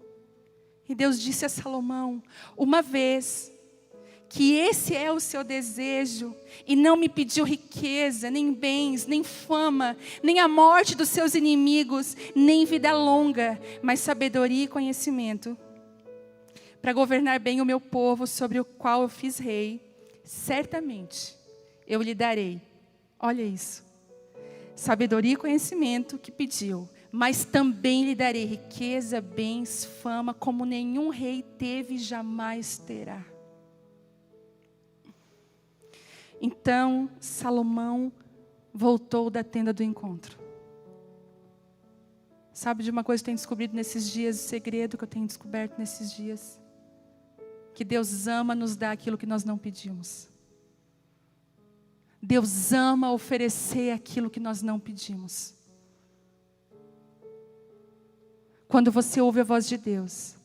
E Deus disse a Salomão: uma vez que esse é o seu desejo, e não me pediu riqueza, nem bens, nem fama, nem a morte dos seus inimigos, nem vida longa, mas sabedoria e conhecimento, para governar bem o meu povo sobre o qual eu fiz rei, certamente eu lhe darei. Olha isso. Sabedoria e conhecimento que pediu, mas também lhe darei riqueza, bens, fama, como nenhum rei teve e jamais terá. Então Salomão voltou da tenda do encontro. Sabe de uma coisa que eu tenho descobrido nesses dias, o segredo que eu tenho descoberto nesses dias? Que Deus ama nos dar aquilo que nós não pedimos. Deus ama oferecer aquilo que nós não pedimos. Quando você ouve a voz de Deus,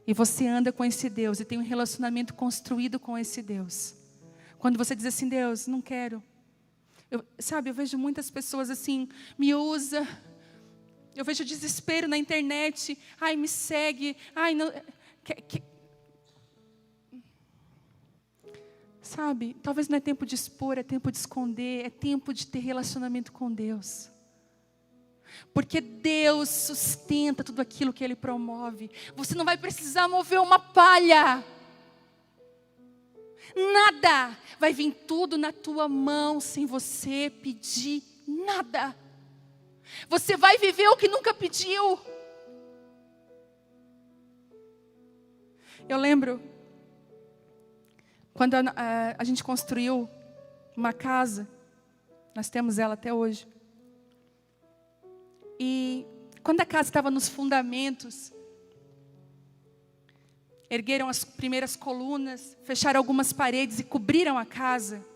e você anda com esse Deus, e tem um relacionamento construído com esse Deus. Quando você diz assim: Deus, não quero. Eu vejo muitas pessoas assim: me usa. Eu vejo desespero na internet. Ai, me segue. Ai, não... Sabe, talvez não é tempo de expor, é tempo de esconder, é tempo de ter relacionamento com Deus. Porque Deus sustenta tudo aquilo que Ele promove. Você não vai precisar mover uma palha. Nada. Vai vir tudo na tua mão sem você pedir nada. Você vai viver o que nunca pediu. Eu lembro quando a gente construiu uma casa, nós temos ela até hoje. E quando a casa estava nos fundamentos, ergueram as primeiras colunas, fecharam algumas paredes e cobriram a casa.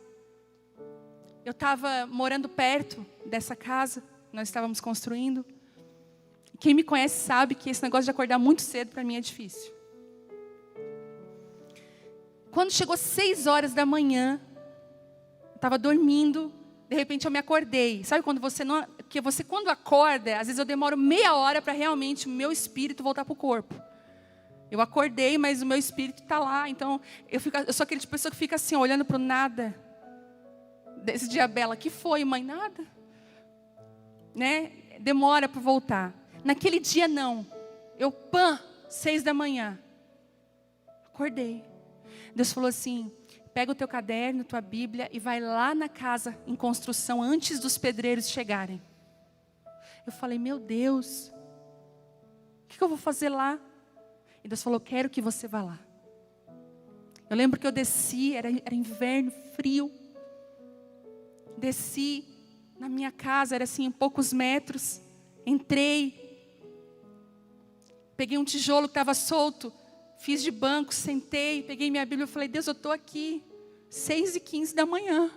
Eu estava morando perto dessa casa, nós estávamos construindo. Quem me conhece sabe que esse negócio de acordar muito cedo para mim é difícil. Quando chegou 6 horas da manhã, eu estava dormindo, de repente eu me acordei. Sabe quando você não... Porque você quando acorda, às vezes eu demoro meia hora para realmente o meu espírito voltar para o corpo. Eu acordei, mas o meu espírito está lá. Então, eu sou aquele tipo de pessoa que fica assim, olhando para o nada. Desse dia, Bela, que foi, mãe? Nada. Né? Demora para voltar. Naquele dia, não. 6 da manhã. Acordei. Deus falou assim, pega o teu caderno, tua Bíblia e vai lá na casa em construção antes dos pedreiros chegarem. Eu falei, meu Deus, o que eu vou fazer lá? E Deus falou, quero que você vá lá. Eu lembro que eu desci, era inverno, frio. Desci na minha casa, era assim, em poucos metros. Entrei. Peguei um tijolo que estava solto. Fiz de banco, sentei, peguei minha Bíblia e falei, Deus, eu estou aqui. 6h15 da manhã.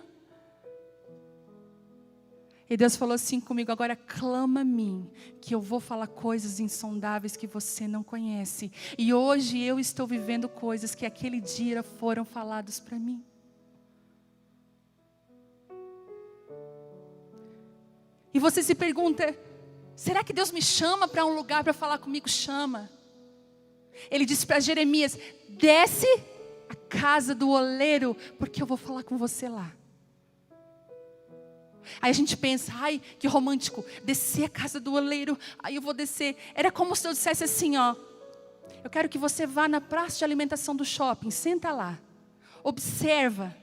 E Deus falou assim comigo, agora clama a mim, que eu vou falar coisas insondáveis que você não conhece. E hoje eu estou vivendo coisas que aquele dia foram faladas para mim. E você se pergunta, será que Deus me chama para um lugar para falar comigo? Chama. Ele disse para Jeremias, desce a casa do oleiro, porque eu vou falar com você lá. Aí a gente pensa, ai, que romântico, descer a casa do oleiro, aí eu vou descer. Era como se eu dissesse assim, ó, eu quero que você vá na praça de alimentação do shopping, senta lá, observa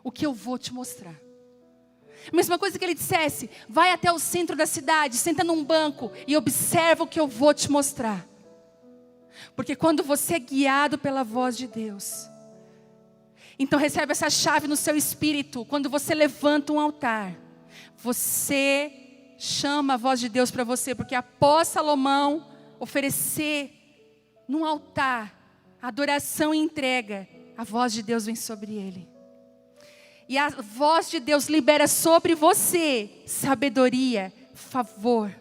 o que eu vou te mostrar. Mesma coisa que ele dissesse, vai até o centro da cidade, senta num banco e observa o que eu vou te mostrar. Porque quando você é guiado pela voz de Deus, então recebe essa chave no seu espírito, quando você levanta um altar, você chama a voz de Deus para você, porque após Salomão oferecer num altar adoração e entrega, a voz de Deus vem sobre ele. E a voz de Deus libera sobre você sabedoria, favor.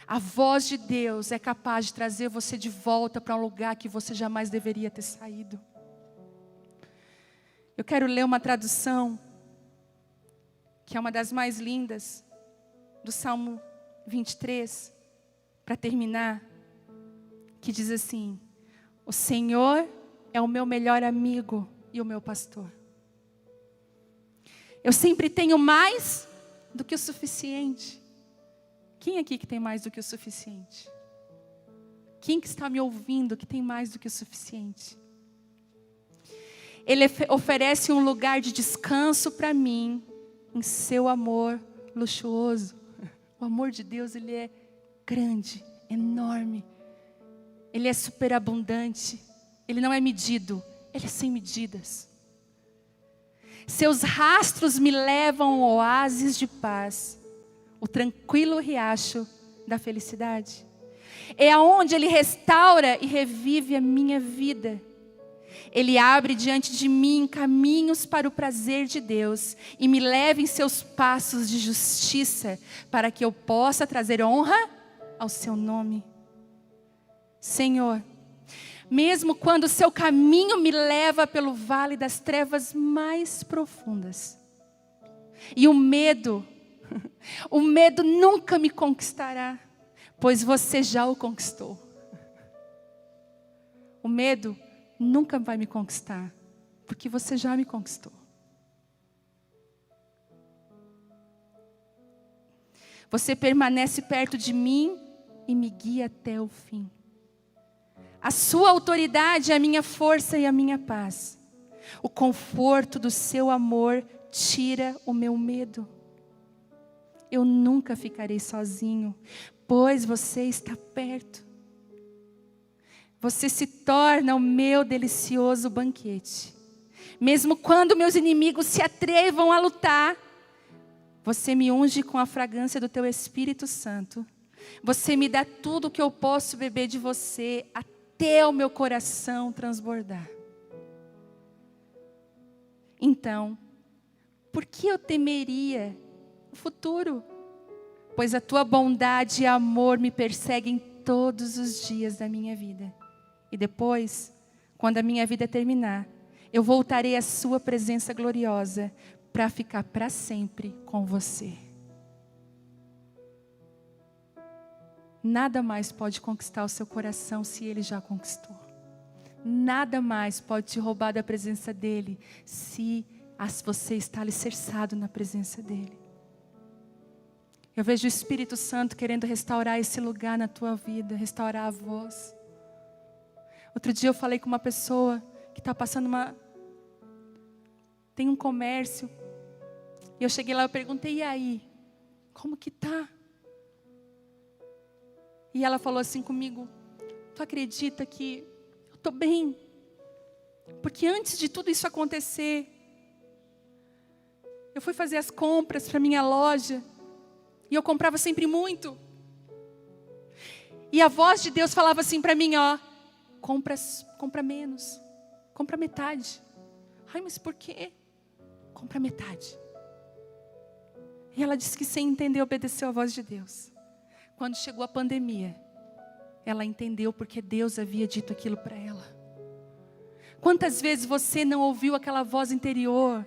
A voz de Deus é capaz de trazer você de volta para um lugar que você jamais deveria ter saído. Eu quero ler uma tradução que é uma das mais lindas, do Salmo 23, para terminar, que diz assim, o Senhor é o meu melhor amigo e o meu pastor. Eu sempre tenho mais do que o suficiente. Quem aqui que tem mais do que o suficiente? Quem que está me ouvindo que tem mais do que o suficiente? Ele oferece um lugar de descanso para mim, em seu amor luxuoso. O amor de Deus, ele é grande, enorme. Ele é superabundante. Ele não é medido, ele é sem medidas. Seus rastros me levam a oásis de paz, o tranquilo riacho da felicidade. É aonde ele restaura e revive a minha vida. Ele abre diante de mim caminhos para o prazer de Deus e me leva em seus passos de justiça para que eu possa trazer honra ao seu nome. Senhor, mesmo quando o seu caminho me leva pelo vale das trevas mais profundas, e o medo nunca me conquistará, pois você já o conquistou. O medo nunca vai me conquistar, porque você já me conquistou. Você permanece perto de mim e me guia até o fim. A sua autoridade é a minha força e a minha paz. O conforto do seu amor tira o meu medo. Eu nunca ficarei sozinho, pois você está perto. Você se torna o meu delicioso banquete. Mesmo quando meus inimigos se atrevam a lutar, você me unge com a fragrância do teu Espírito Santo. Você me dá tudo o que eu posso beber de você, até o meu coração transbordar. Então, por que eu temeria o futuro? Pois a tua bondade e amor me perseguem todos os dias da minha vida. E depois, quando a minha vida terminar, eu voltarei à sua presença gloriosa para ficar para sempre com você. Nada mais pode conquistar o seu coração se ele já conquistou. Nada mais pode te roubar da presença dele se você está alicerçado na presença dele. Eu vejo o Espírito Santo querendo restaurar esse lugar na tua vida, restaurar a voz. Outro dia eu falei com uma pessoa que está passando tem um comércio. E eu cheguei lá e perguntei, e aí? Como que tá? E ela falou assim comigo, tu acredita que eu estou bem? Porque antes de tudo isso acontecer, eu fui fazer as compras para minha loja. E eu comprava sempre muito. E a voz de Deus falava assim para mim, ó, compra menos, compra metade. Ai, mas por quê? Compra metade. E ela disse que sem entender obedeceu a voz de Deus. Quando chegou a pandemia, ela entendeu porque Deus havia dito aquilo para ela. Quantas vezes você não ouviu aquela voz interior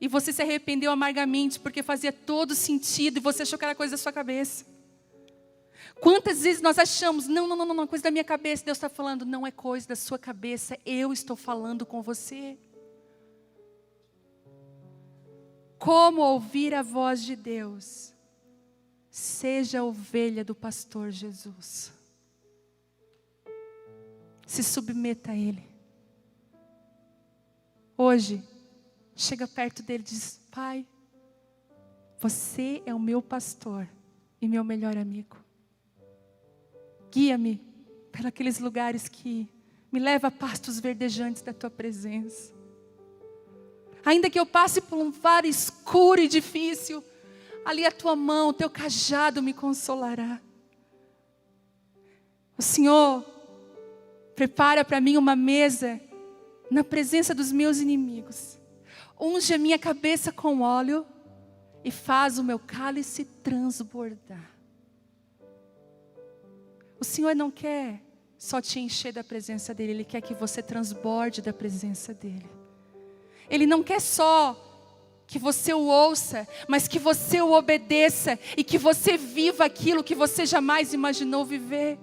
e você se arrependeu amargamente porque fazia todo sentido e você achou que era coisa da sua cabeça? Quantas vezes nós achamos, não, coisa da minha cabeça. Deus está falando, não é coisa da sua cabeça, eu estou falando com você. Como ouvir a voz de Deus? Seja a ovelha do pastor Jesus. Se submeta a Ele. Hoje, chega perto dele e diz, Pai, você é o meu pastor e meu melhor amigo. Guia-me pelos lugares que me leva a pastos verdejantes da Tua presença. Ainda que eu passe por um vale escuro e difícil, ali a Tua mão, o Teu cajado me consolará. O Senhor prepara para mim uma mesa na presença dos meus inimigos. Unge a minha cabeça com óleo e faz o meu cálice transbordar. O Senhor não quer só te encher da presença dEle, Ele quer que você transborde da presença dEle. Ele não quer só que você o ouça, mas que você o obedeça e que você viva aquilo que você jamais imaginou viver.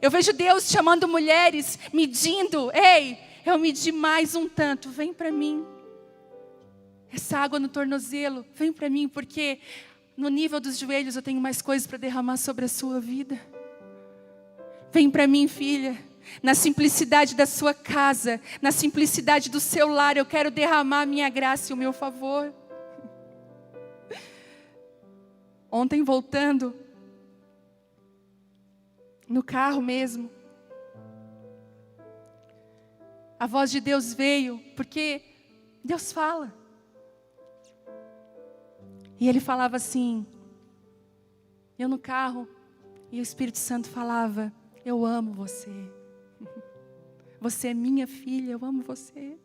Eu vejo Deus chamando mulheres, medindo, ei, eu medi mais um tanto, vem para mim. Essa água no tornozelo, vem para mim, porque no nível dos joelhos eu tenho mais coisas para derramar sobre a sua vida. Vem para mim, filha, na simplicidade da sua casa, na simplicidade do seu lar, eu quero derramar a minha graça e o meu favor. Ontem voltando, no carro mesmo, a voz de Deus veio, porque Deus fala. E Ele falava assim, eu no carro, e o Espírito Santo falava, eu amo você. Você é minha filha, eu amo você.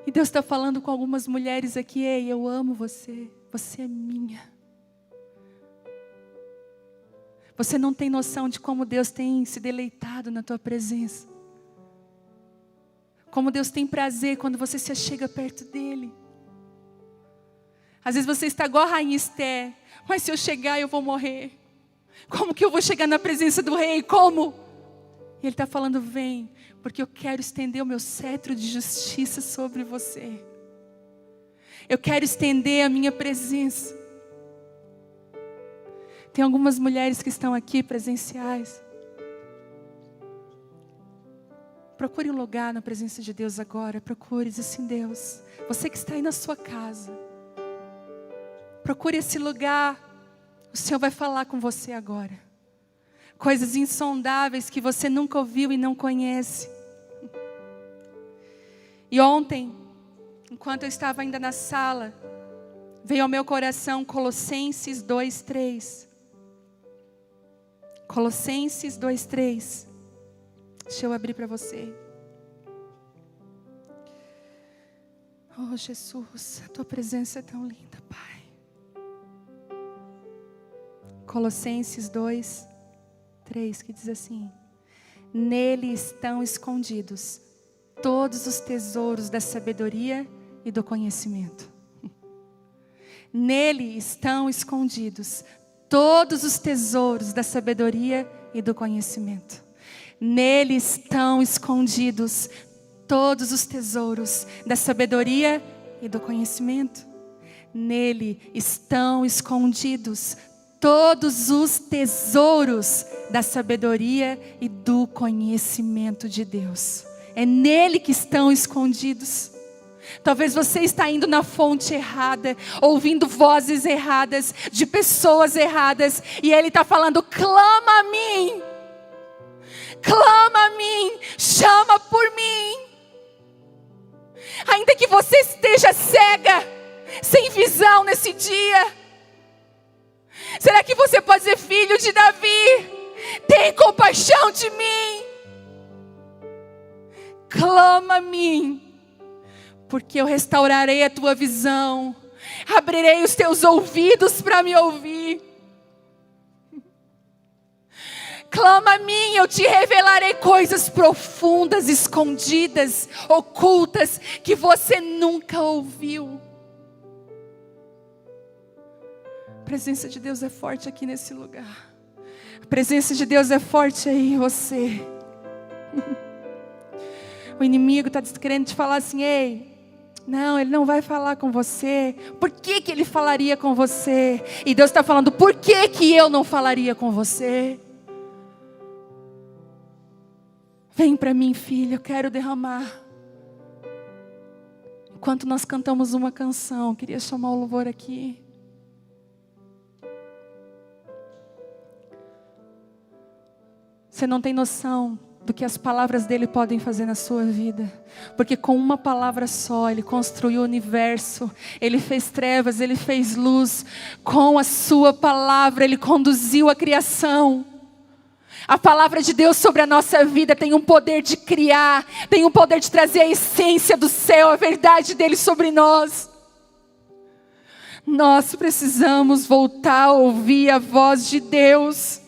E Deus está falando com algumas mulheres aqui, ei, eu amo você, você é minha. Você não tem noção de como Deus tem se deleitado na tua presença. Como Deus tem prazer quando você se achega perto dEle. Às vezes você está igual a rainha Esther, mas se eu chegar eu vou morrer. Como que eu vou chegar na presença do rei? Como? E Ele está falando, vem, porque eu quero estender o meu cetro de justiça sobre você. Eu quero estender a minha presença. Tem algumas mulheres que estão aqui presenciais. Procure um lugar na presença de Deus agora. Procure, diz assim, Deus, você que está aí na sua casa, procure esse lugar. O Senhor vai falar com você agora. Coisas insondáveis que você nunca ouviu e não conhece. E ontem, enquanto eu estava ainda na sala, veio ao meu coração Colossenses 2:3. Colossenses 2:3. Deixa eu abrir para você. Oh Jesus, a Tua presença é tão linda, Pai. Colossenses 2:3, que diz assim: nele estão escondidos todos os tesouros da sabedoria e do conhecimento. Nele estão escondidos todos os tesouros da sabedoria e do conhecimento. Nele estão escondidos todos os tesouros da sabedoria e do conhecimento. Nele estão escondidos todos os tesouros da sabedoria e do conhecimento de Deus. É nele que estão escondidos. Talvez você está indo na fonte errada, ouvindo vozes erradas, de pessoas erradas, e Ele está falando: clama a mim, chama por mim. Ainda que você esteja cega, sem visão nesse dia, será que você pode ser filho de Davi? Tem compaixão de mim. Clama a mim, porque eu restaurarei a tua visão, abrirei os teus ouvidos para me ouvir. Clama a mim, eu te revelarei coisas profundas, escondidas, ocultas, que você nunca ouviu. A presença de Deus é forte aqui nesse lugar. A presença de Deus é forte aí em você. O inimigo está querendo te falar assim: ei, não, ele não vai falar com você. Por que que ele falaria com você? E Deus está falando: por que que eu não falaria com você? Vem para mim, filho, eu quero derramar. Enquanto nós cantamos uma canção, queria chamar o louvor aqui. Você não tem noção do que as palavras dele podem fazer na sua vida. Porque com uma palavra só, ele construiu o universo. Ele fez trevas, ele fez luz. Com a sua palavra, ele conduziu a criação. A palavra de Deus sobre a nossa vida tem um poder de criar, tem um poder de trazer a essência do céu, a verdade dele sobre nós. Nós precisamos voltar a ouvir a voz de Deus.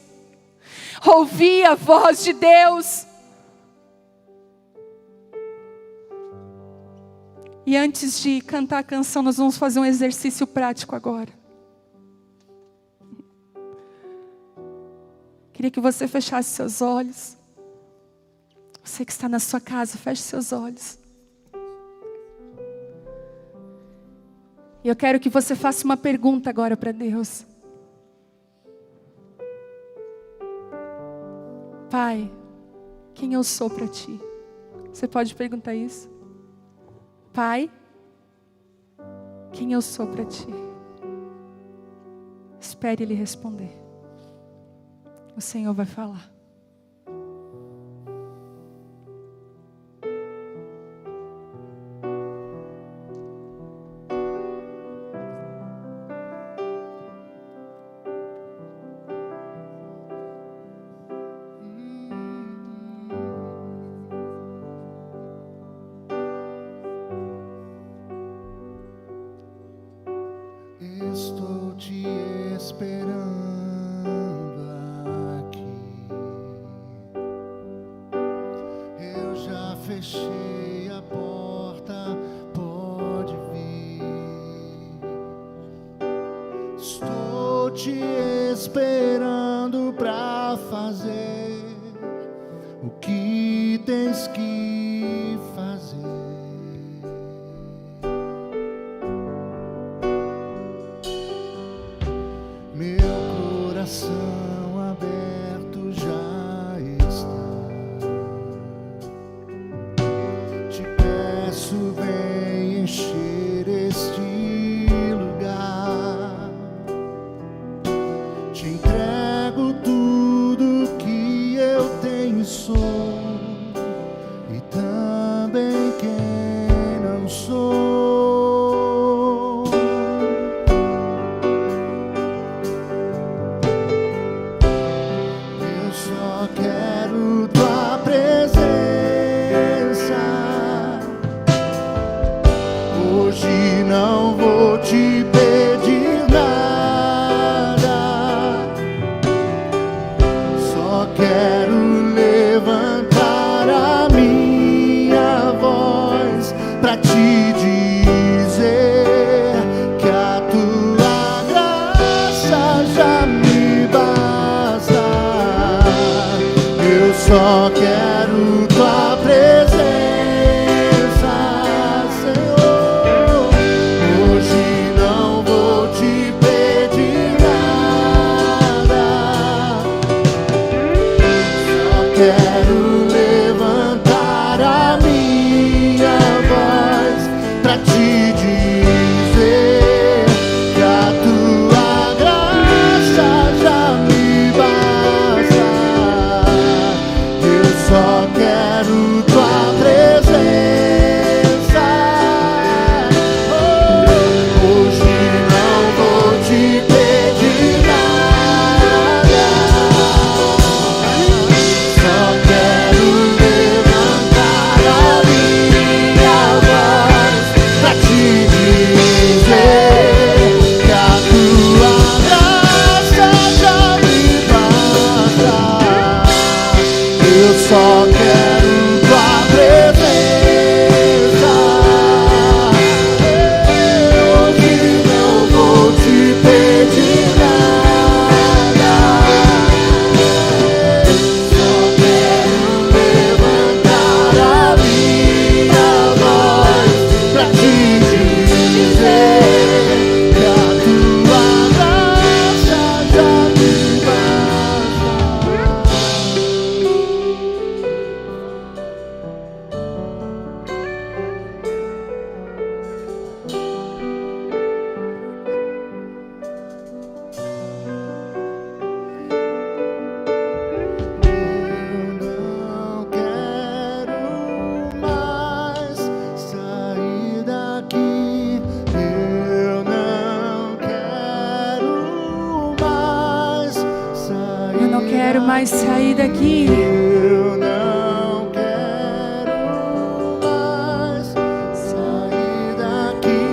Ouvir a voz de Deus. E antes de cantar a canção, nós vamos fazer um exercício prático agora. Queria que você fechasse seus olhos. Você que está na sua casa, feche seus olhos. E eu quero que você faça uma pergunta agora para Deus. Pai, quem eu sou para Ti? Você pode perguntar isso? Pai, quem eu sou para Ti? Espere Ele responder. O Senhor vai falar. Estou te esperando aqui. Eu já fechei a porta, pode vir. Estou te esperando pra fazer o que tens que fazer. Coração aberto já está. Te peço, vem encher este lugar. Te entrego tudo que eu tenho e sou, e também quem não sou. Quero tua presença. Hoje não vou te pedir nada, só quero levantar a minha voz pra te dizer que a tua graça já me basta. Eu só quero tua presença, Senhor. Hoje não vou te pedir nada, quero levantar a minha voz pra te dizer que a tua graça já me basta. Eu só quero tua presença. Hoje não vou te pedir nada. Só quero levantar a minha voz pra te dizer que a tua graça já me basta. Eu só quero tua presença. Hoje não vou te pedir nada. Só quero levantar a minha voz pra te dizer que a tua graça já me basta. Eu não quero mais sair daqui. Eu não quero mais sair daqui.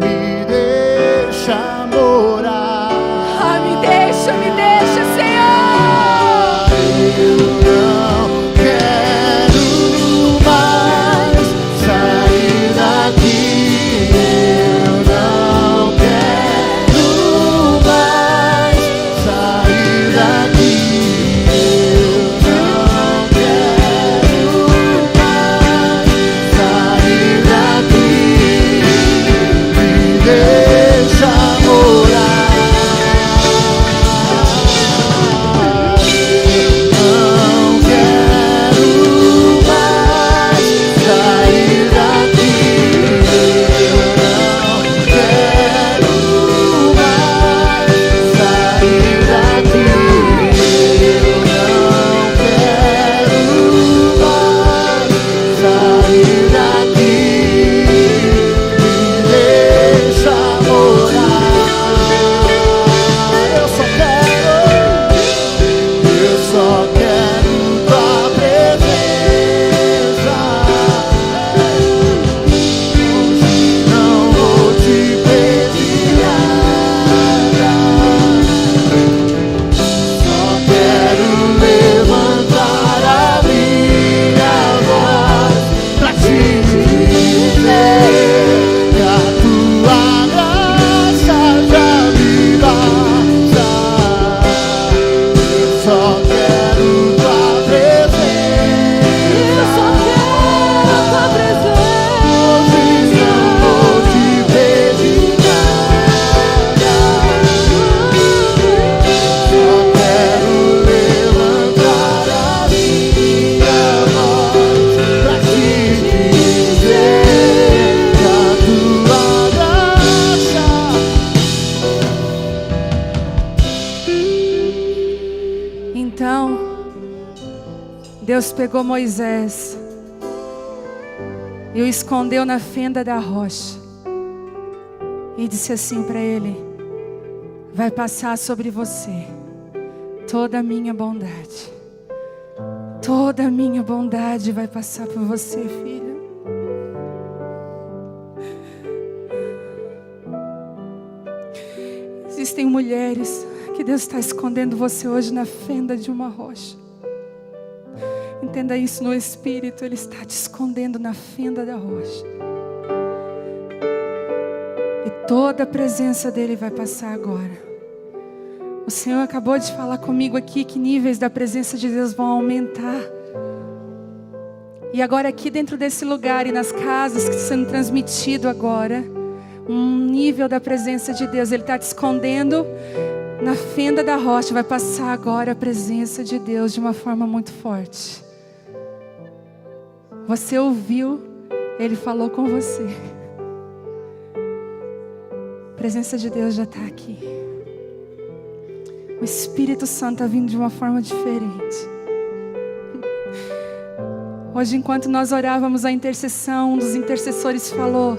Me deixa morar. Ah, me deixa, Senhor. Eu não quero mais sair daqui. Eu não quero mais sair daqui. Eu não quero mais sair daqui. Me deixa morar. Não quero mais sair daqui. Eu não quero mais sair daqui. Eu não quero mais sair daqui. Me deixa morar. Eu só quero tua presença. Hoje não vou te pedir nada. Só quero levantar a minha voz pra te dizer que a tua graça já me basta. Eu só quero tua presença. Hoje não vou te pedir nada. Só quero levantar a minha voz pra te dizer que a tua graça. Então, Deus pegou Moisés e o escondeu na fenda da rocha e disse assim para ele: vai passar sobre você toda a minha bondade. Toda a minha bondade vai passar por você, filha. Existem mulheres que Deus está escondendo você hoje na fenda de uma rocha. Entenda isso no Espírito. Ele está te escondendo na fenda da rocha. E toda a presença dele vai passar agora. O Senhor acabou de falar comigo aqui que níveis da presença de Deus vão aumentar. E agora aqui dentro desse lugar e nas casas que estão sendo transmitido agora, um nível da presença de Deus. Ele está te escondendo Na fenda da rocha vai passar agora a presença de Deus de uma forma muito forte. Você ouviu, Ele falou com você. A presença de Deus já está aqui. O Espírito Santo está vindo de uma forma diferente. Hoje, enquanto nós orávamos a intercessão, um dos intercessores falou: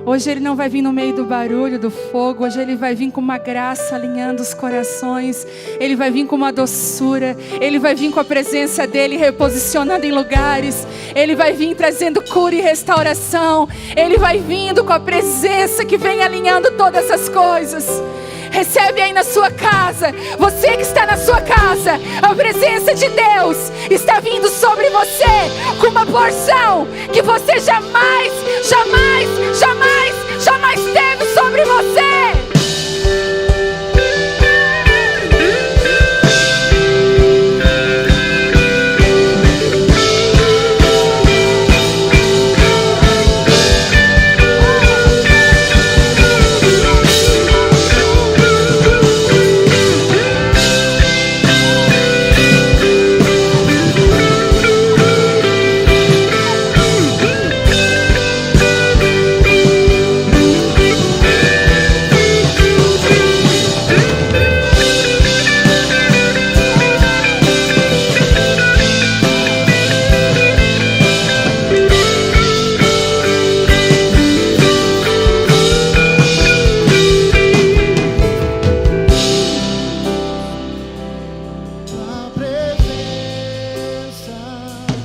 hoje Ele não vai vir no meio do barulho, do fogo. Hoje Ele vai vir com uma graça alinhando os corações. Ele vai vir com uma doçura. Ele vai vir com a presença dEle reposicionando em lugares. Ele vai vir trazendo cura e restauração. Ele vai vindo com a presença que vem alinhando todas as coisas. Recebe aí na sua casa. Você que está na sua casa, a presença de Deus está vindo sobre você com uma porção que você jamais teve sobre você.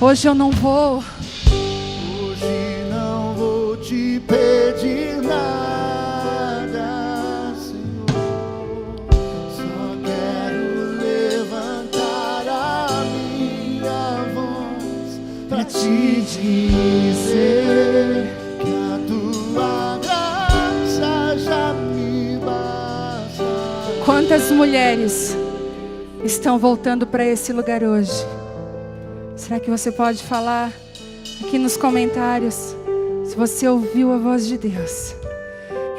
Hoje eu não vou. Hoje não vou te pedir nada, Senhor. Só quero levantar a minha voz pra te dizer que a tua graça já me basta. Quantas mulheres estão voltando para esse lugar hoje? Será que você pode falar aqui nos comentários se você ouviu a voz de Deus?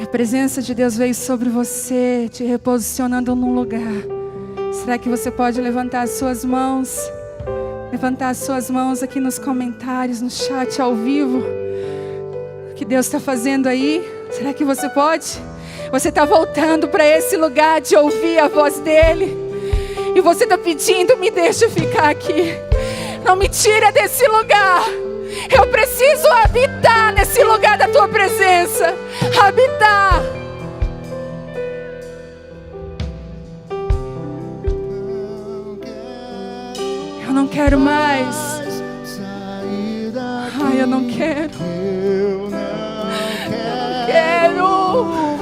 E a presença de Deus veio sobre você, te reposicionando num lugar. Será que você pode levantar as suas mãos? Levantar as suas mãos aqui nos comentários, no chat ao vivo. O que Deus está fazendo aí? Será que você pode? Você está voltando para esse lugar de ouvir a voz dEle. E você está pedindo: me deixa ficar aqui. Não me tira desse lugar. Eu preciso habitar nesse lugar da tua presença. Habitar. Eu não quero mais. Ai, eu não quero. Eu não Quero.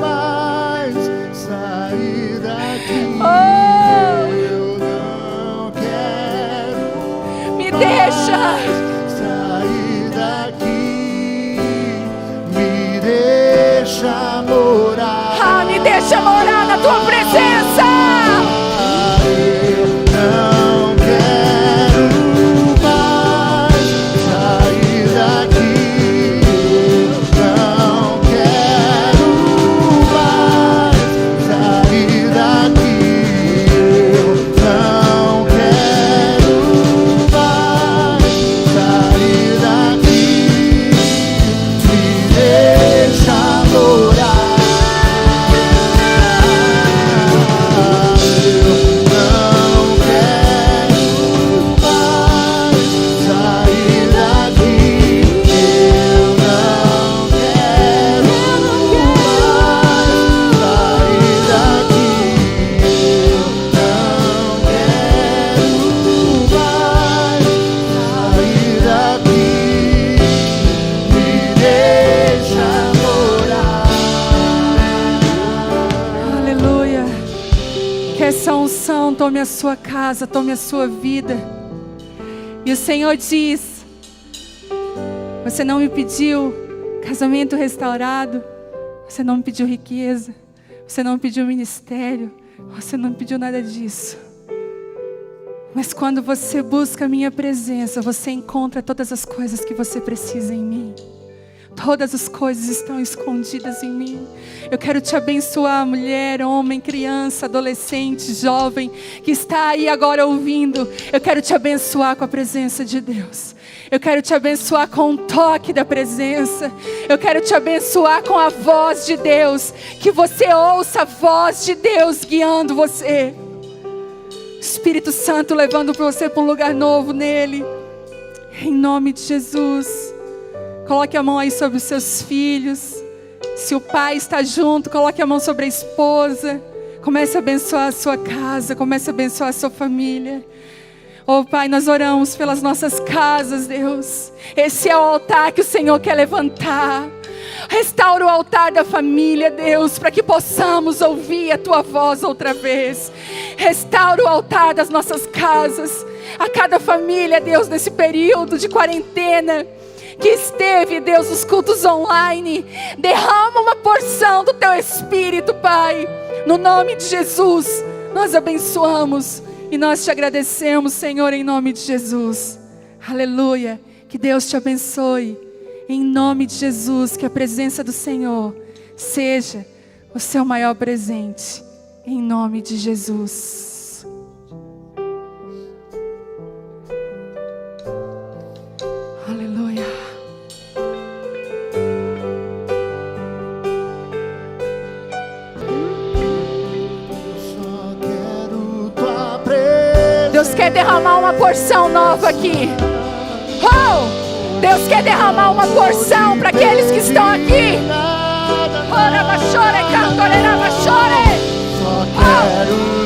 mais sair daqui. Oh, Eu não quero me deixa. sair daqui. Me deixa morar. Ah, me deixa morar na tua presença. Eu não quero mais sair daqui. Eu não quero mais sair daqui. Eu não quero mais sair daqui. Me deixa morar. Eu não quero mais sair daqui. Eu não quero mais sair daqui. Eu não quero mais sair daqui. Me deixa morar. Aleluia. Que essa unção tome a sua casa, tome a sua vida. E o Senhor diz: você não me pediu casamento restaurado, você não me pediu riqueza, você não me pediu ministério, você não me pediu nada disso. Mas quando você busca a minha presença, você encontra todas as coisas que você precisa em mim. Todas as coisas estão escondidas em mim. Eu quero te abençoar, mulher, homem, criança, adolescente, jovem, que está aí agora ouvindo. Eu quero te abençoar com a presença de Deus. Eu quero te abençoar com o toque da presença. Eu quero te abençoar com a voz de Deus. Que você ouça a voz de Deus guiando você. Espírito Santo levando você para um lugar novo nele. Em nome de Jesus. Coloque a mão aí sobre os seus filhos. Se o pai está junto, coloque a mão sobre a esposa. Comece a abençoar a sua casa. Comece a abençoar a sua família. Oh Pai, nós oramos pelas nossas casas, Deus. Esse é o altar que o Senhor quer levantar. Restaura o altar da família, Deus, para que possamos ouvir a Tua voz outra vez. Restaura o altar das nossas casas. A cada família, Deus, nesse período de quarentena que esteve, Deus, nos cultos online, derrama uma porção do Teu Espírito, Pai. No nome de Jesus, nós abençoamos e nós te agradecemos, Senhor, em nome de Jesus. Aleluia. Que Deus te abençoe. Em nome de Jesus, que a presença do Senhor seja o seu maior presente. Em nome de Jesus. Aleluia. Só quero tua presença. Deus quer derramar uma porção nova aqui. Oh! Deus quer derramar uma porção para aqueles que estão aqui. Só quero